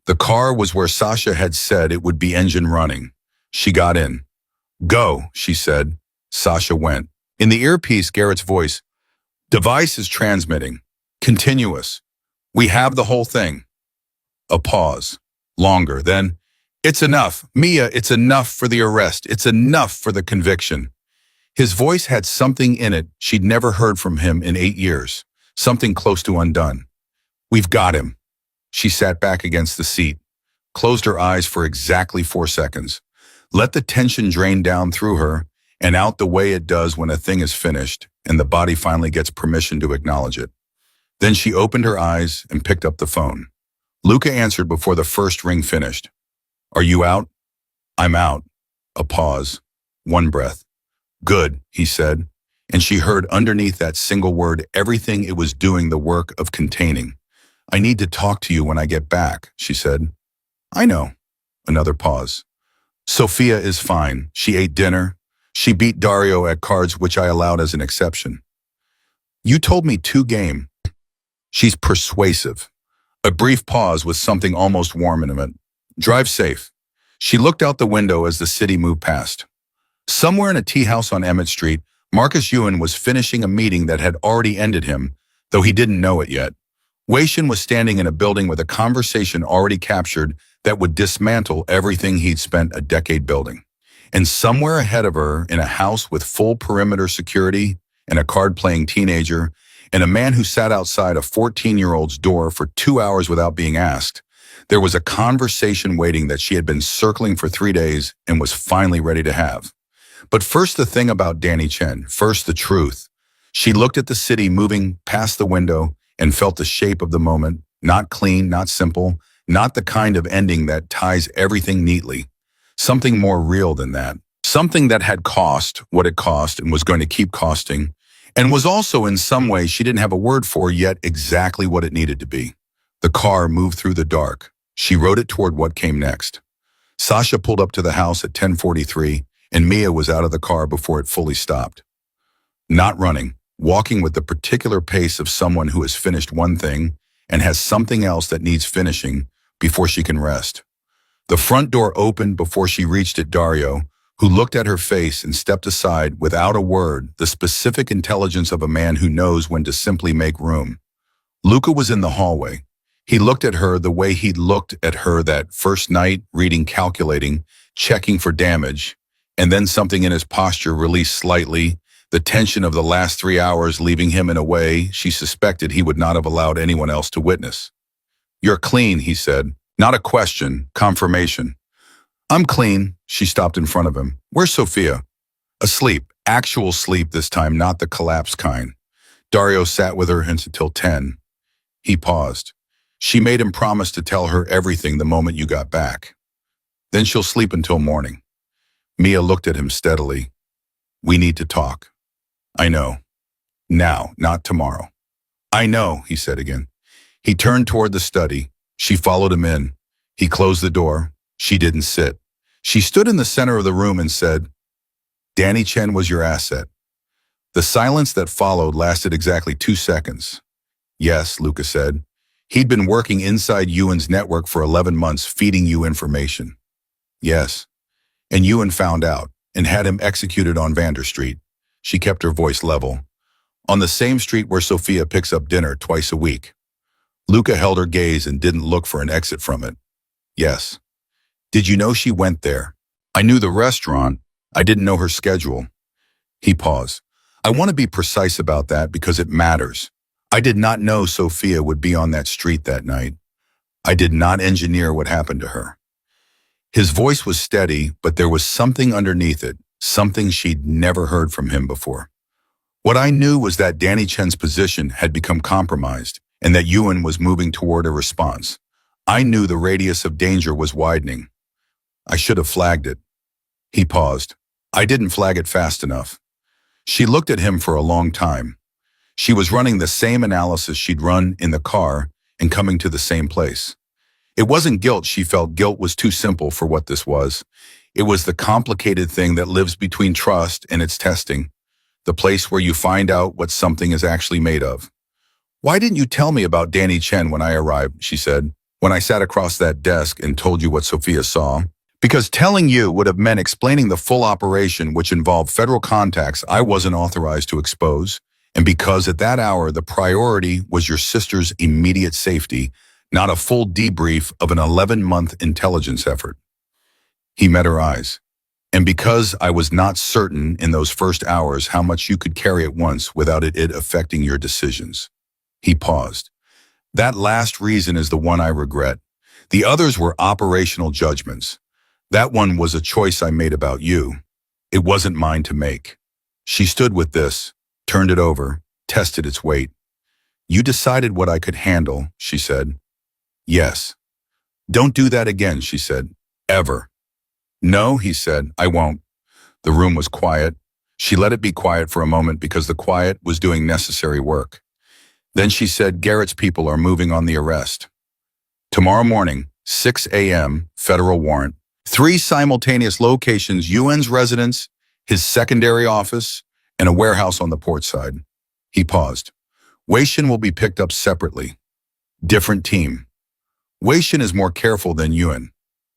The car was where Sasha had said it would be engine running. She got in. Go, she said. Sasha went. In the earpiece, Garrett's voice. Device is transmitting. Continuous. We have the whole thing. A pause. Longer. Then, it's enough. Mia, it's enough for the arrest. It's enough for the conviction. His voice had something in it she'd never heard from him in 8 years. Something close to undone. We've got him. She sat back against the seat, closed her eyes for exactly 4 seconds, let the tension drain down through her and out the way it does when a thing is finished and the body finally gets permission to acknowledge it. Then she opened her eyes and picked up the phone. Luca answered before the first ring finished. Are you out? I'm out. A pause. 1 breath. Good, he said, and she heard underneath that single word everything it was doing the work of containing. I need to talk to you when I get back, she said. I know. Another pause. Sophia is fine. She ate dinner. She beat Dario at cards, which I allowed as an exception. You told me 2 game. She's persuasive. A brief pause with something almost warm in it. Drive safe. She looked out the window as the city moved past. Somewhere in a tea house on Emmett Street, Marcus Ewan was finishing a meeting that had already ended him, though he didn't know it yet. Wei Shen was standing in a building with a conversation already captured that would dismantle everything he'd spent a decade building. And somewhere ahead of her, in a house with full perimeter security and a card-playing teenager, and a man who sat outside a 14-year-old's door for 2 hours without being asked, there was a conversation waiting that she had been circling for 3 days and was finally ready to have. But first the thing about Danny Chen, first the truth. She looked at the city moving past the window and felt the shape of the moment, not clean, not simple, not the kind of ending that ties everything neatly. Something more real than that. Something that had cost what it cost and was going to keep costing, and was also in some way she didn't have a word for yet exactly what it needed to be. The car moved through the dark. She rode it toward what came next. Sasha pulled up to the house at 10:43, and Mia was out of the car before it fully stopped. Not running, walking with the particular pace of someone who has finished one thing and has something else that needs finishing before she can rest. The front door opened before she reached at Dario, who looked at her face and stepped aside without a word, the specific intelligence of a man who knows when to simply make room. Luca was in the hallway. He looked at her the way he'd looked at her that first night, reading, calculating, checking for damage, and then something in his posture released slightly, the tension of the last 3 hours leaving him in a way she suspected he would not have allowed anyone else to witness. You're clean, he said. Not a question, confirmation. I'm clean, she stopped in front of him. Where's Sophia? Asleep, actual sleep this time, not the collapsed kind. Dario sat with her until 10. He paused. She made him promise to tell her everything the moment you got back. Then she'll sleep until morning. Mia looked at him steadily. We need to talk. I know. Now, not tomorrow. I know, he said again. He turned toward the study. She followed him in. He closed the door. She didn't sit. She stood in the center of the room and said, Danny Chen was your asset. The silence that followed lasted exactly 2 seconds. Yes, Luca said. He'd been working inside Ewan's network for 11 months, feeding you information. Yes. And Ewan found out and had him executed on Vander Street. She kept her voice level. On the same street where Sophia picks up dinner twice a week. Luca held her gaze and didn't look for an exit from it. Yes. Did you know she went there? I knew the restaurant. I didn't know her schedule. He paused. I want to be precise about that because it matters. I did not know Sophia would be on that street that night. I did not engineer what happened to her. His voice was steady, but there was something underneath it, something she'd never heard from him before. What I knew was that Danny Chen's position had become compromised and that Ewan was moving toward a response. I knew the radius of danger was widening. I should have flagged it. He paused. I didn't flag it fast enough. She looked at him for a long time. She was running the same analysis she'd run in the car and coming to the same place. It wasn't guilt she felt. Guilt was too simple for what this was. It was the complicated thing that lives between trust and its testing, the place where you find out what something is actually made of. Why didn't you tell me about Danny Chen when I arrived, she said, when I sat across that desk and told you what Sophia saw? Because telling you would have meant explaining the full operation, which involved federal contacts I wasn't authorized to expose, and because at that hour the priority was your sister's immediate safety, not a full debrief of an 11-month intelligence effort. He met her eyes. And because I was not certain in those first hours how much you could carry at once without it affecting your decisions. He paused. That last reason is the one I regret. The others were operational judgments. That one was a choice I made about you. It wasn't mine to make. She stood with this, turned it over, tested its weight. You decided what I could handle, she said. Yes. Don't do that again, she said. Ever. No, he said, I won't. The room was quiet. She let it be quiet for a moment because the quiet was doing necessary work. Then she said, Garrett's people are moving on the arrest. Tomorrow morning, 6 a.m., federal warrant. 3 simultaneous locations, Ewan's residence, his secondary office, and a warehouse on the port side. He paused. Weishin will be picked up separately. Different team. Weishin is more careful than Ewan.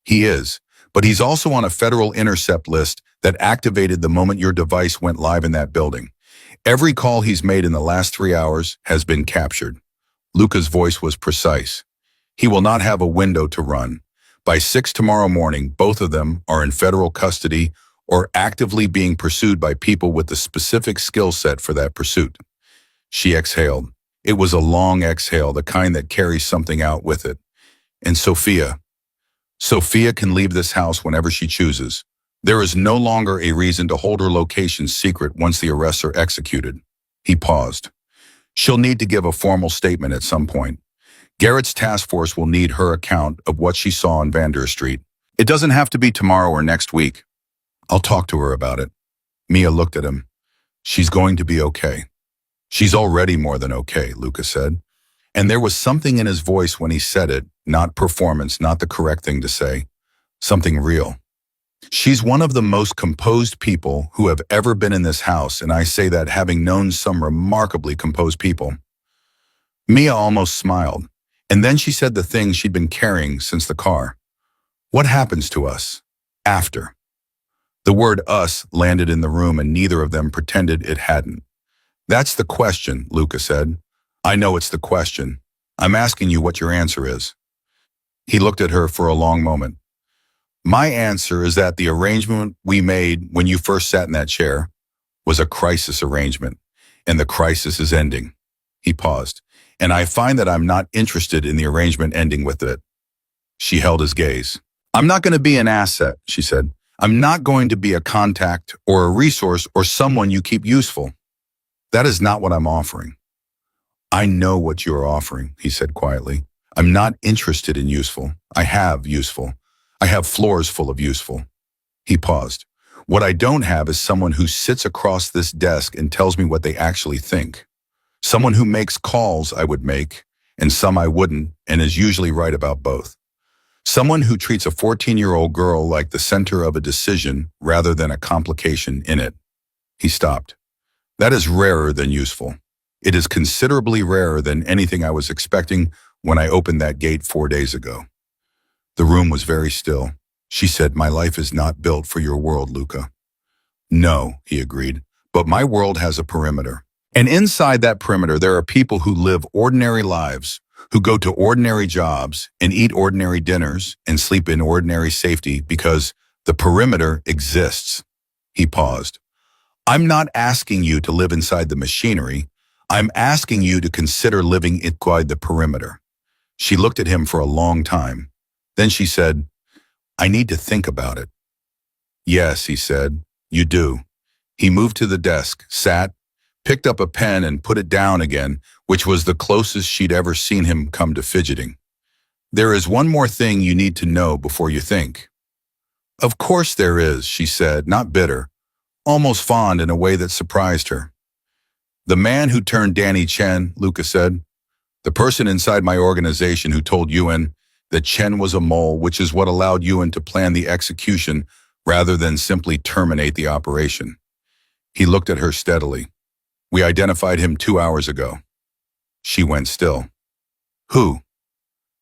He is, but he's also on a federal intercept list that activated the moment your device went live in that building. Every call he's made in the last 3 hours has been captured. Luca's voice was precise. He will not have a window to run. By 6 tomorrow morning, both of them are in federal custody or actively being pursued by people with the specific skill set for that pursuit. She exhaled. It was a long exhale, the kind that carries something out with it. And Sophia can leave this house whenever she chooses. There is no longer a reason to hold her location secret once the arrests are executed. He paused. She'll need to give a formal statement at some point. Garrett's task force will need her account of what she saw on Vander Street. It doesn't have to be tomorrow or next week. I'll talk to her about it. Mia looked at him. She's going to be okay. She's already more than okay, Luca said. And there was something in his voice when he said it, not performance, not the correct thing to say, something real. She's one of the most composed people who have ever been in this house, and I say that having known some remarkably composed people. Mia almost smiled, and then she said the thing she'd been carrying since the car. What happens to us after? The word us landed in the room and neither of them pretended it hadn't. That's the question, Luca said. I know it's the question. I'm asking you what your answer is. He looked at her for a long moment. My answer is that the arrangement we made when you first sat in that chair was a crisis arrangement, and the crisis is ending. He paused, and I find that I'm not interested in the arrangement ending with it. She held his gaze. I'm not going to be an asset, she said. I'm not going to be a contact or a resource or someone you keep useful. That is not what I'm offering. I know what you're offering, he said quietly. I'm not interested in useful. I have useful. I have floors full of useful. He paused. What I don't have is someone who sits across this desk and tells me what they actually think. Someone who makes calls I would make, and some I wouldn't, and is usually right about both. Someone who treats a 14-year-old girl like the center of a decision rather than a complication in it. He stopped. That is rarer than useful. It is considerably rarer than anything I was expecting when I opened that gate 4 days ago. The room was very still. She said, "My life is not built for your world, Luca." "No," he agreed, "but my world has a perimeter. And inside that perimeter, there are people who live ordinary lives, who go to ordinary jobs and eat ordinary dinners and sleep in ordinary safety because the perimeter exists." He paused. "I'm not asking you to live inside the machinery. I'm asking you to consider living inside the perimeter." She looked at him for a long time. Then she said, "I need to think about it." "Yes," he said, "you do." He moved to the desk, sat, picked up a pen and put it down again, which was the closest she'd ever seen him come to fidgeting. "There is one more thing you need to know before you think." "Of course there is," she said, not bitter, almost fond in a way that surprised her. "The man who turned Danny Chen," Luca said. "The person inside my organization who told Ewan that Chen was a mole, which is what allowed Ewan to plan the execution rather than simply terminate the operation." He looked at her steadily. "We identified him 2 hours ago." She went still. "Who?"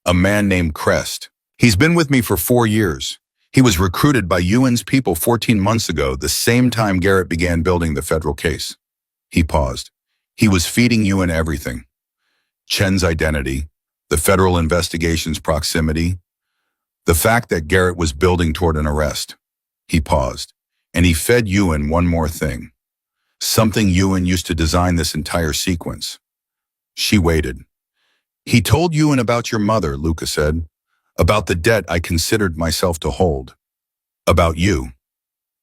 "A man named Crest. He's been with me for 4 years. He was recruited by Ewan's people 14 months ago, the same time Garrett began building the federal case." He paused. "He was feeding Ewan everything. Chen's identity, the federal investigation's proximity, the fact that Garrett was building toward an arrest." He paused. "And he fed Ewan one more thing. Something Ewan used to design this entire sequence." She waited. "He told Ewan about your mother," Luca said. "About the debt I considered myself to hold. About you."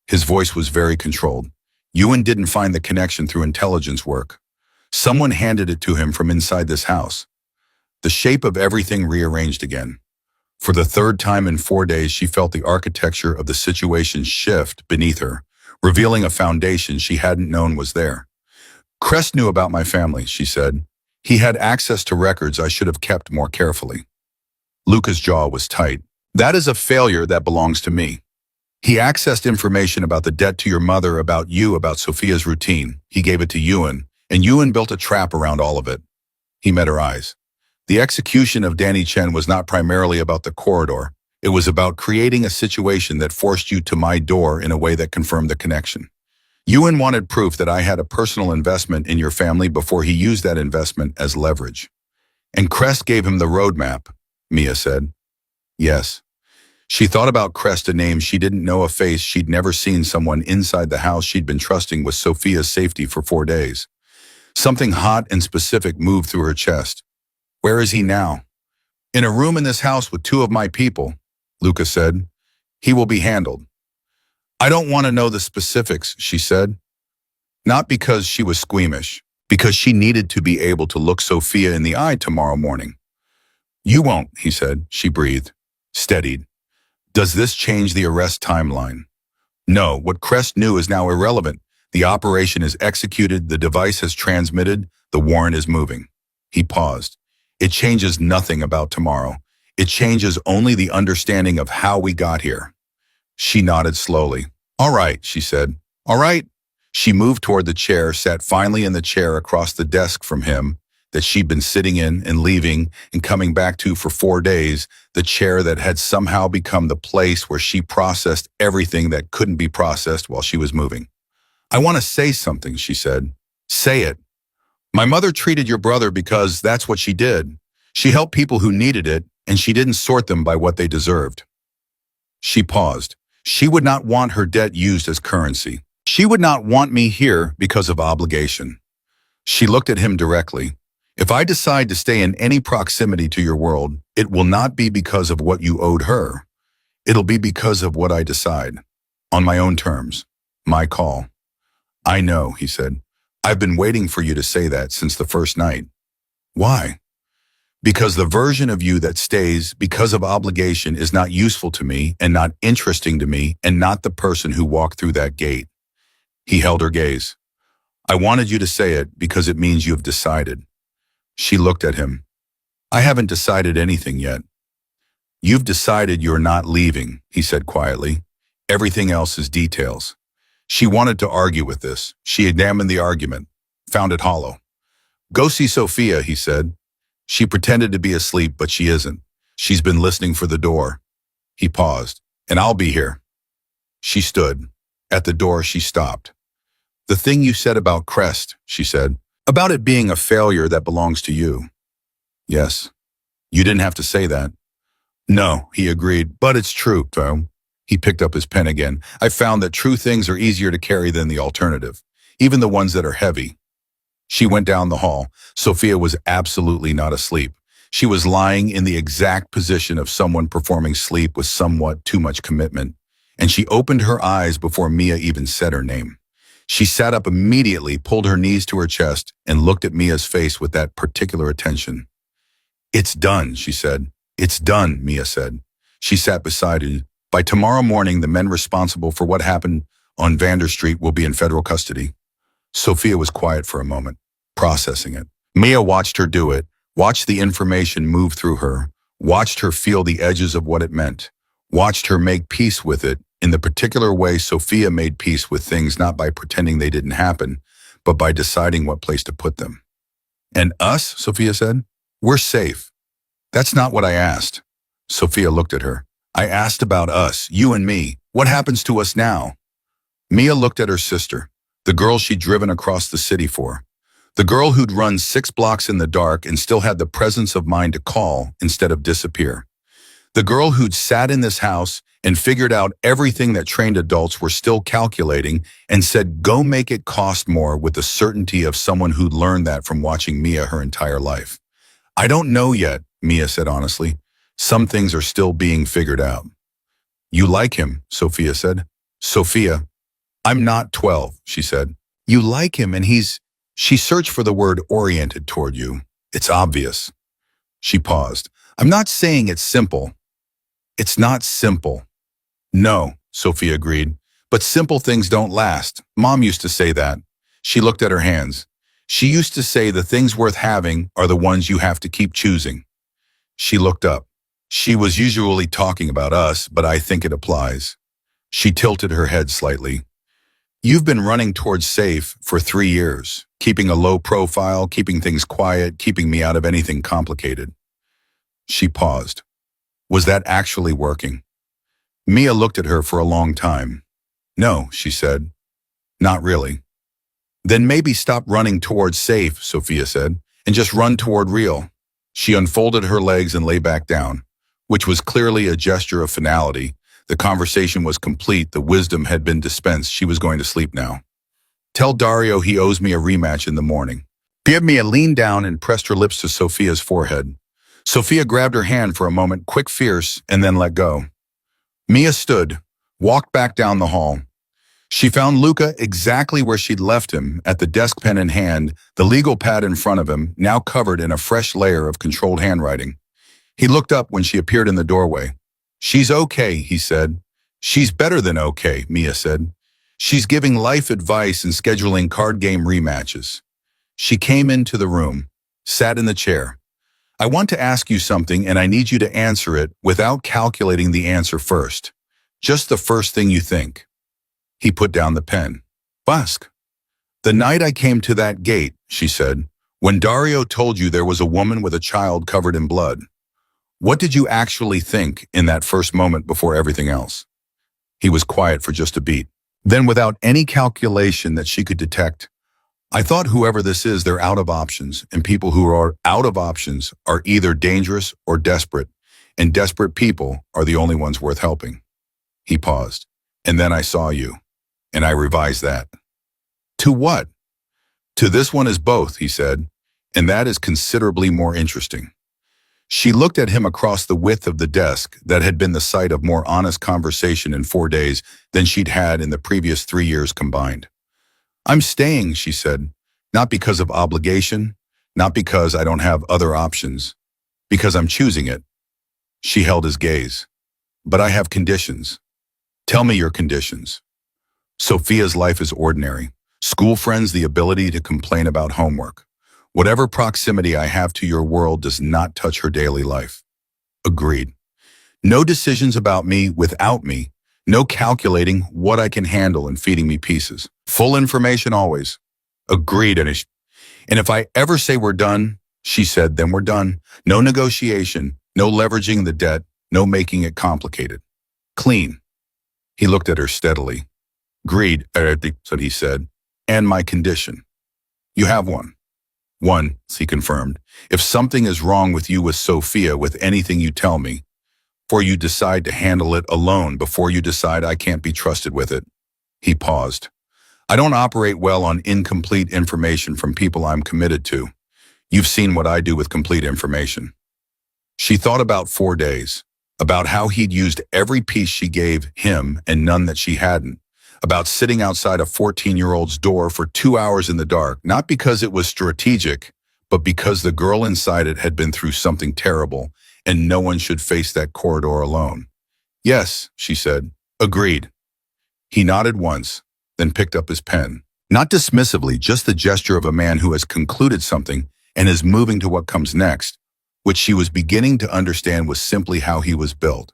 His voice was very controlled. "Ewan didn't find the connection through intelligence work. Someone handed it to him from inside this house." The shape of everything rearranged again. For the third time in 4 days, she felt the architecture of the situation shift beneath her, revealing a foundation she hadn't known was there. "Crest knew about my family," she said. "He had access to records I should have kept more carefully." Luca's jaw was tight. "That is a failure that belongs to me. He accessed information about the debt to your mother, about you, about Sophia's routine. He gave it to Ewan, and Ewan built a trap around all of it." He met her eyes. "The execution of Danny Chen was not primarily about the corridor. It was about creating a situation that forced you to my door in a way that confirmed the connection. Ewan wanted proof that I had a personal investment in your family before he used that investment as leverage. And Crest gave him the roadmap," Mia said. "Yes." She thought about Crest, a name she didn't know, a face she'd never seen, someone inside the house she'd been trusting with Sophia's safety for 4 days. Something hot and specific moved through her chest. "Where is he now?" "In a room in this house with 2 of my people," Luca said. "He will be handled." "I don't want to know the specifics," she said. Not because she was squeamish, because she needed to be able to look Sophia in the eye tomorrow morning. "You won't," he said. She breathed, steadied. "Does this change the arrest timeline?" "No, what Crest knew is now irrelevant. The operation is executed, the device has transmitted, the warrant is moving." He paused. "It changes nothing about tomorrow. It changes only the understanding of how we got here." She nodded slowly. "All right," she said. "All right." She moved toward the chair, sat finally in the chair across the desk from him that she'd been sitting in and leaving and coming back to for 4 days, the chair that had somehow become the place where she processed everything that couldn't be processed while she was moving. "I want to say something," she said. "Say it. My mother treated your brother because that's what she did. She helped people who needed it, and she didn't sort them by what they deserved." She paused. She would not want her debt used as currency. She would not want me here because of obligation. She looked at him directly. "If I decide to stay in any proximity to your world, it will not be because of what you owed her. It'll be because of what I decide. On my own terms. My call." "I know," he said. "I've been waiting for you to say that since the first night." "Why?" "Because the version of you that stays because of obligation is not useful to me and not interesting to me and not the person who walked through that gate." He held her gaze. "I wanted you to say it because it means you have decided." She looked at him. "I haven't decided anything yet." "You've decided you're not leaving," he said quietly. "Everything else is details." She wanted to argue with this. She examined the argument, found it hollow. "Go see Sophia," he said. She pretended to be asleep, but she isn't. She's been listening for the door. He paused. And I'll be here. She stood. At the door, she stopped. The thing you said about Crest, she said. About it being a failure that belongs to you. Yes. You didn't have to say that. No, he agreed, but it's true, Tom. He picked up his pen again. I found that true things are easier to carry than the alternative, even the ones that are heavy. She went down the hall. Sophia was absolutely not asleep. She was lying in the exact position of someone performing sleep with somewhat too much commitment, and she opened her eyes before Mia even said her name. She sat up immediately, pulled her knees to her chest, and looked at Mia's face with that particular attention. It's done, she said. It's done, Mia said. She sat beside her. By tomorrow morning, the men responsible for what happened on Vander Street will be in federal custody. Sophia was quiet for a moment, processing it. Mia watched her do it, watched the information move through her, watched her feel the edges of what it meant, watched her make peace with it in the particular way Sophia made peace with things, not by pretending they didn't happen, but by deciding what place to put them. And us, Sophia said, we're safe. That's not what I asked. Sophia looked at her. I asked about us, you and me. What happens to us now? Mia looked at her sister, the girl she'd driven across the city for. The girl who'd run 6 blocks in the dark and still had the presence of mind to call instead of disappear. The girl who'd sat in this house and figured out everything that trained adults were still calculating and said, go make it cost more, with the certainty of someone who'd learned that from watching Mia her entire life. I don't know yet, Mia said honestly. Some things are still being figured out. You like him, Sophia said. Sophia, I'm not 12, she said. You like him and he's... She searched for the word oriented toward you. It's obvious. She paused. I'm not saying it's simple. It's not simple. No, Sophia agreed. But simple things don't last. Mom used to say that. She looked at her hands. She used to say the things worth having are the ones you have to keep choosing. She looked up. She was usually talking about us, but I think it applies. She tilted her head slightly. You've been running towards safe for 3 years, keeping a low profile, keeping things quiet, keeping me out of anything complicated. She paused. Was that actually working? Mia looked at her for a long time. No, she said. Not really. Then maybe stop running towards safe, Sophia said, and just run toward real. She unfolded her legs and lay back down, which was clearly a gesture of finality. The conversation was complete. The wisdom had been dispensed. She was going to sleep now. Tell Dario he owes me a rematch in the morning. Mia leaned down and pressed her lips to Sophia's forehead. Sophia grabbed her hand for a moment, quick, fierce, and then let go. Mia stood, walked back down the hall. She found Luca exactly where she'd left him, at the desk, pen in hand, the legal pad in front of him, now covered in a fresh layer of controlled handwriting. He looked up when she appeared in the doorway. She's okay, he said. She's better than okay, Mia said. She's giving life advice and scheduling card game rematches. She came into the room, sat in the chair. I want to ask you something, and I need you to answer it without calculating the answer first. Just the first thing you think. He put down the pen. Busk. The night I came to that gate, she said, when Dario told you there was a woman with a child covered in blood, what did you actually think in that first moment before everything else? He was quiet for just a beat. Then, without any calculation that she could detect, I thought whoever this is, they're out of options, and people who are out of options are either dangerous or desperate, and desperate people are the only ones worth helping. He paused. And then I saw you, and I revised that. To what? To this one is both, he said, and that is considerably more interesting. She looked at him across the width of the desk that had been the site of more honest conversation in 4 days than she'd had in the previous 3 years combined. I'm staying, she said, not because of obligation, not because I don't have other options, because I'm choosing it. She held his gaze. But I have conditions. Tell me your conditions. Sophia's life is ordinary. School friends, the ability to complain about homework. Whatever proximity I have to your world does not touch her daily life. Agreed. No decisions about me without me. No calculating what I can handle and feeding me pieces. Full information always. Agreed, and if I ever say we're done, She said, then we're done. No negotiation, no leveraging the debt, no making it complicated. Clean. He looked at her steadily. Greed, he said, and my condition. You have one. One, he confirmed. If something is wrong with you with Sophia with anything you tell me, before you decide to handle it alone, before you decide I can't be trusted with it. He paused. I don't operate well on incomplete information from people I'm committed to. You've seen what I do with complete information. She thought about 4 days, about how he'd used every piece she gave him and none that she hadn't, about sitting outside a 14-year-old's door for 2 hours in the dark, not because it was strategic, but because the girl inside it had been through something terrible, and no one should face that corridor alone. Yes, she said. Agreed. He nodded once, then picked up his pen. Not dismissively, just the gesture of a man who has concluded something and is moving to what comes next, which she was beginning to understand was simply how he was built.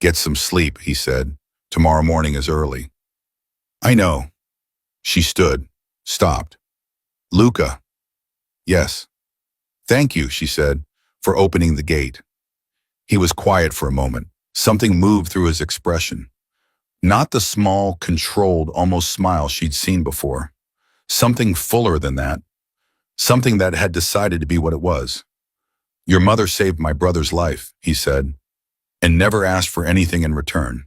Get some sleep, he said. Tomorrow morning is early. I know. She stood, stopped. Luca. Yes. Thank you, she said, for opening the gate. He was quiet for a moment. Something moved through his expression. Not the small, controlled, almost smile she'd seen before. Something fuller than that. Something that had decided to be what it was. Your mother saved my brother's life, he said, and never asked for anything in return.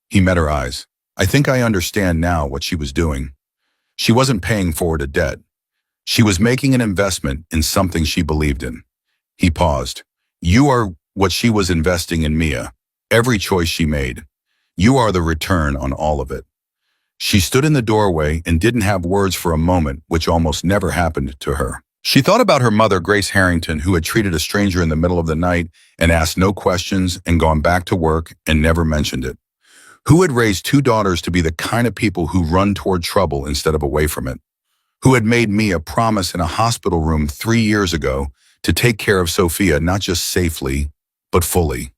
He met her eyes. I think I understand now what she was doing. She wasn't paying forward a debt. She was making an investment in something she believed in. He paused. You are what she was investing in Mia. Every choice she made. You are the return on all of it. She stood in the doorway and didn't have words for a moment, which almost never happened to her. She thought about her mother, Grace Harrington, who had treated a stranger in the middle of the night and asked no questions and gone back to work and never mentioned it. Who had raised 2 daughters to be the kind of people who run toward trouble instead of away from it. Who had made Mia promise in a hospital room 3 years ago to take care of Sophia not just safely, but fully.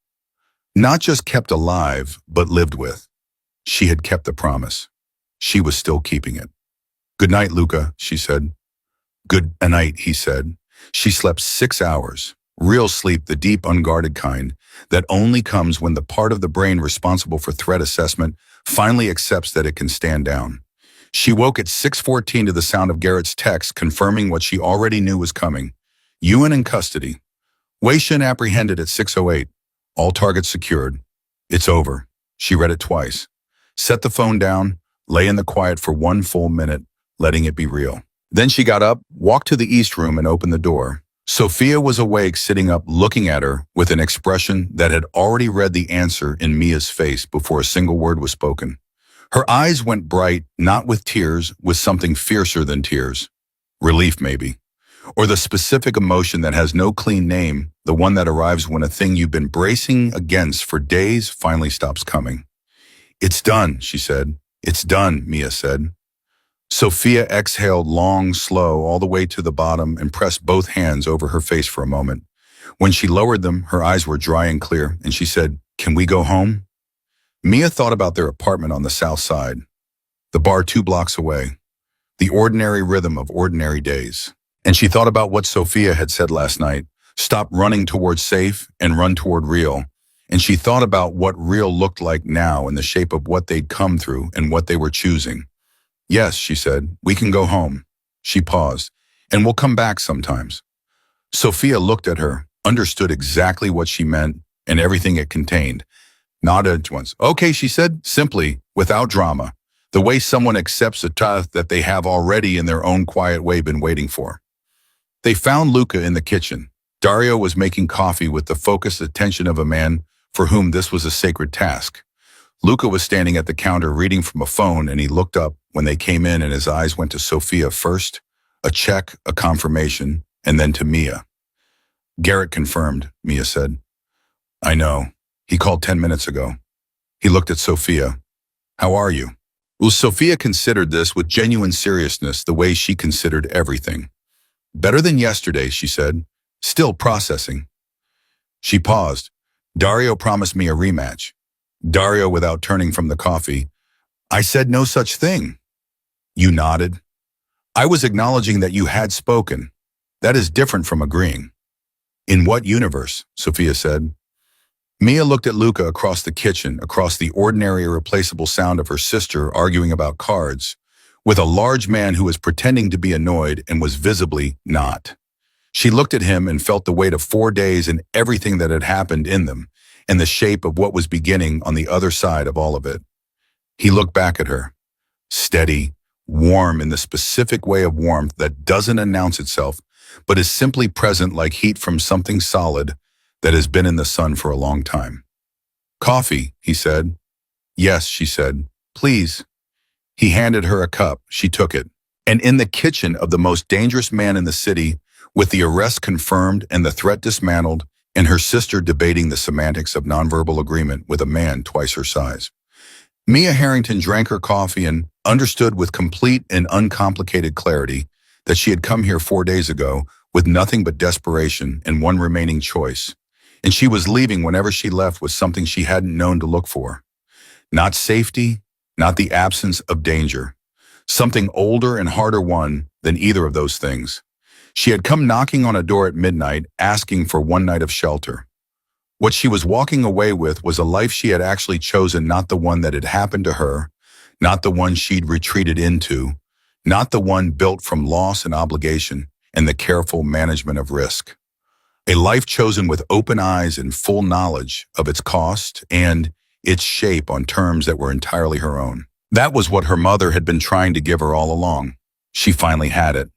Not just kept alive, but lived with. She had kept the promise. She was still keeping it. Good night, Luca, she said. Good night, he said. She slept 6 hours. Real sleep, the deep, unguarded kind that only comes when the part of the brain responsible for threat assessment finally accepts that it can stand down. She woke at 6:14 to the sound of Garrett's text confirming what she already knew was coming. Ewan in custody. Wei Shin apprehended at 6:08. All targets secured. It's over. She read it twice. Set the phone down, lay in the quiet for 1 full minute, letting it be real. Then she got up, walked to the east room and opened the door. Sophia was awake, sitting up, looking at her with an expression that had already read the answer in Mia's face before a single word was spoken. Her eyes went bright, not with tears, with something fiercer than tears. Relief, maybe. Or the specific emotion that has no clean name, the one that arrives when a thing you've been bracing against for days finally stops coming. It's done, she said. It's done, Mia said. Sophia exhaled long, slow, all the way to the bottom and pressed both hands over her face for a moment. When she lowered them, her eyes were dry and clear, and she said, Can we go home? Mia thought about their apartment on the south side, the bar 2 blocks away, the ordinary rhythm of ordinary days. And she thought about what Sophia had said last night, stop running toward safe and run toward real. And she thought about what real looked like now in the shape of what they'd come through and what they were choosing. Yes, she said, we can go home. She paused, and we'll come back sometimes. Sophia looked at her, understood exactly what she meant and everything it contained. Nodded once. Okay, she said, simply, without drama, the way someone accepts a task that they have already in their own quiet way been waiting for. They found Luca in the kitchen. Dario was making coffee with the focused attention of a man for whom this was a sacred task. Luca was standing at the counter reading from a phone, and he looked up when they came in, and his eyes went to Sophia first, a check, a confirmation, and then to Mia. Garrett confirmed, Mia said. I know. He called 10 minutes ago. He looked at Sophia. How are you? Well, Sophia considered this with genuine seriousness, the way she considered everything. Better than yesterday, she said. Still processing. She paused. Dario promised me a rematch. Dario, without turning from the coffee. I said no such thing. You nodded. I was acknowledging that you had spoken. That is different from agreeing. In what universe? Sophia said. Mia looked at Luca across the kitchen, across the ordinary irreplaceable sound of her sister arguing about cards, with a large man who was pretending to be annoyed and was visibly not. She looked at him and felt the weight of 4 days and everything that had happened in them, and the shape of what was beginning on the other side of all of it. He looked back at her, steady, warm in the specific way of warmth that doesn't announce itself, but is simply present like heat from something solid that has been in the sun for a long time. Coffee, he said. Yes, she said. Please. He handed her a cup. She took it. And in the kitchen of the most dangerous man in the city, with the arrest confirmed and the threat dismantled, and her sister debating the semantics of nonverbal agreement with a man twice her size, Mia Harrington drank her coffee and understood with complete and uncomplicated clarity that she had come here 4 days ago with nothing but desperation and one remaining choice. And she was leaving whenever she left with something she hadn't known to look for. Not safety, not the absence of danger. Something older and harder won than either of those things. She had come knocking on a door at midnight, asking for one night of shelter. What she was walking away with was a life she had actually chosen, not the one that had happened to her, not the one she'd retreated into, not the one built from loss and obligation and the careful management of risk. A life chosen with open eyes and full knowledge of its cost and its shape on terms that were entirely her own. That was what her mother had been trying to give her all along. She finally had it.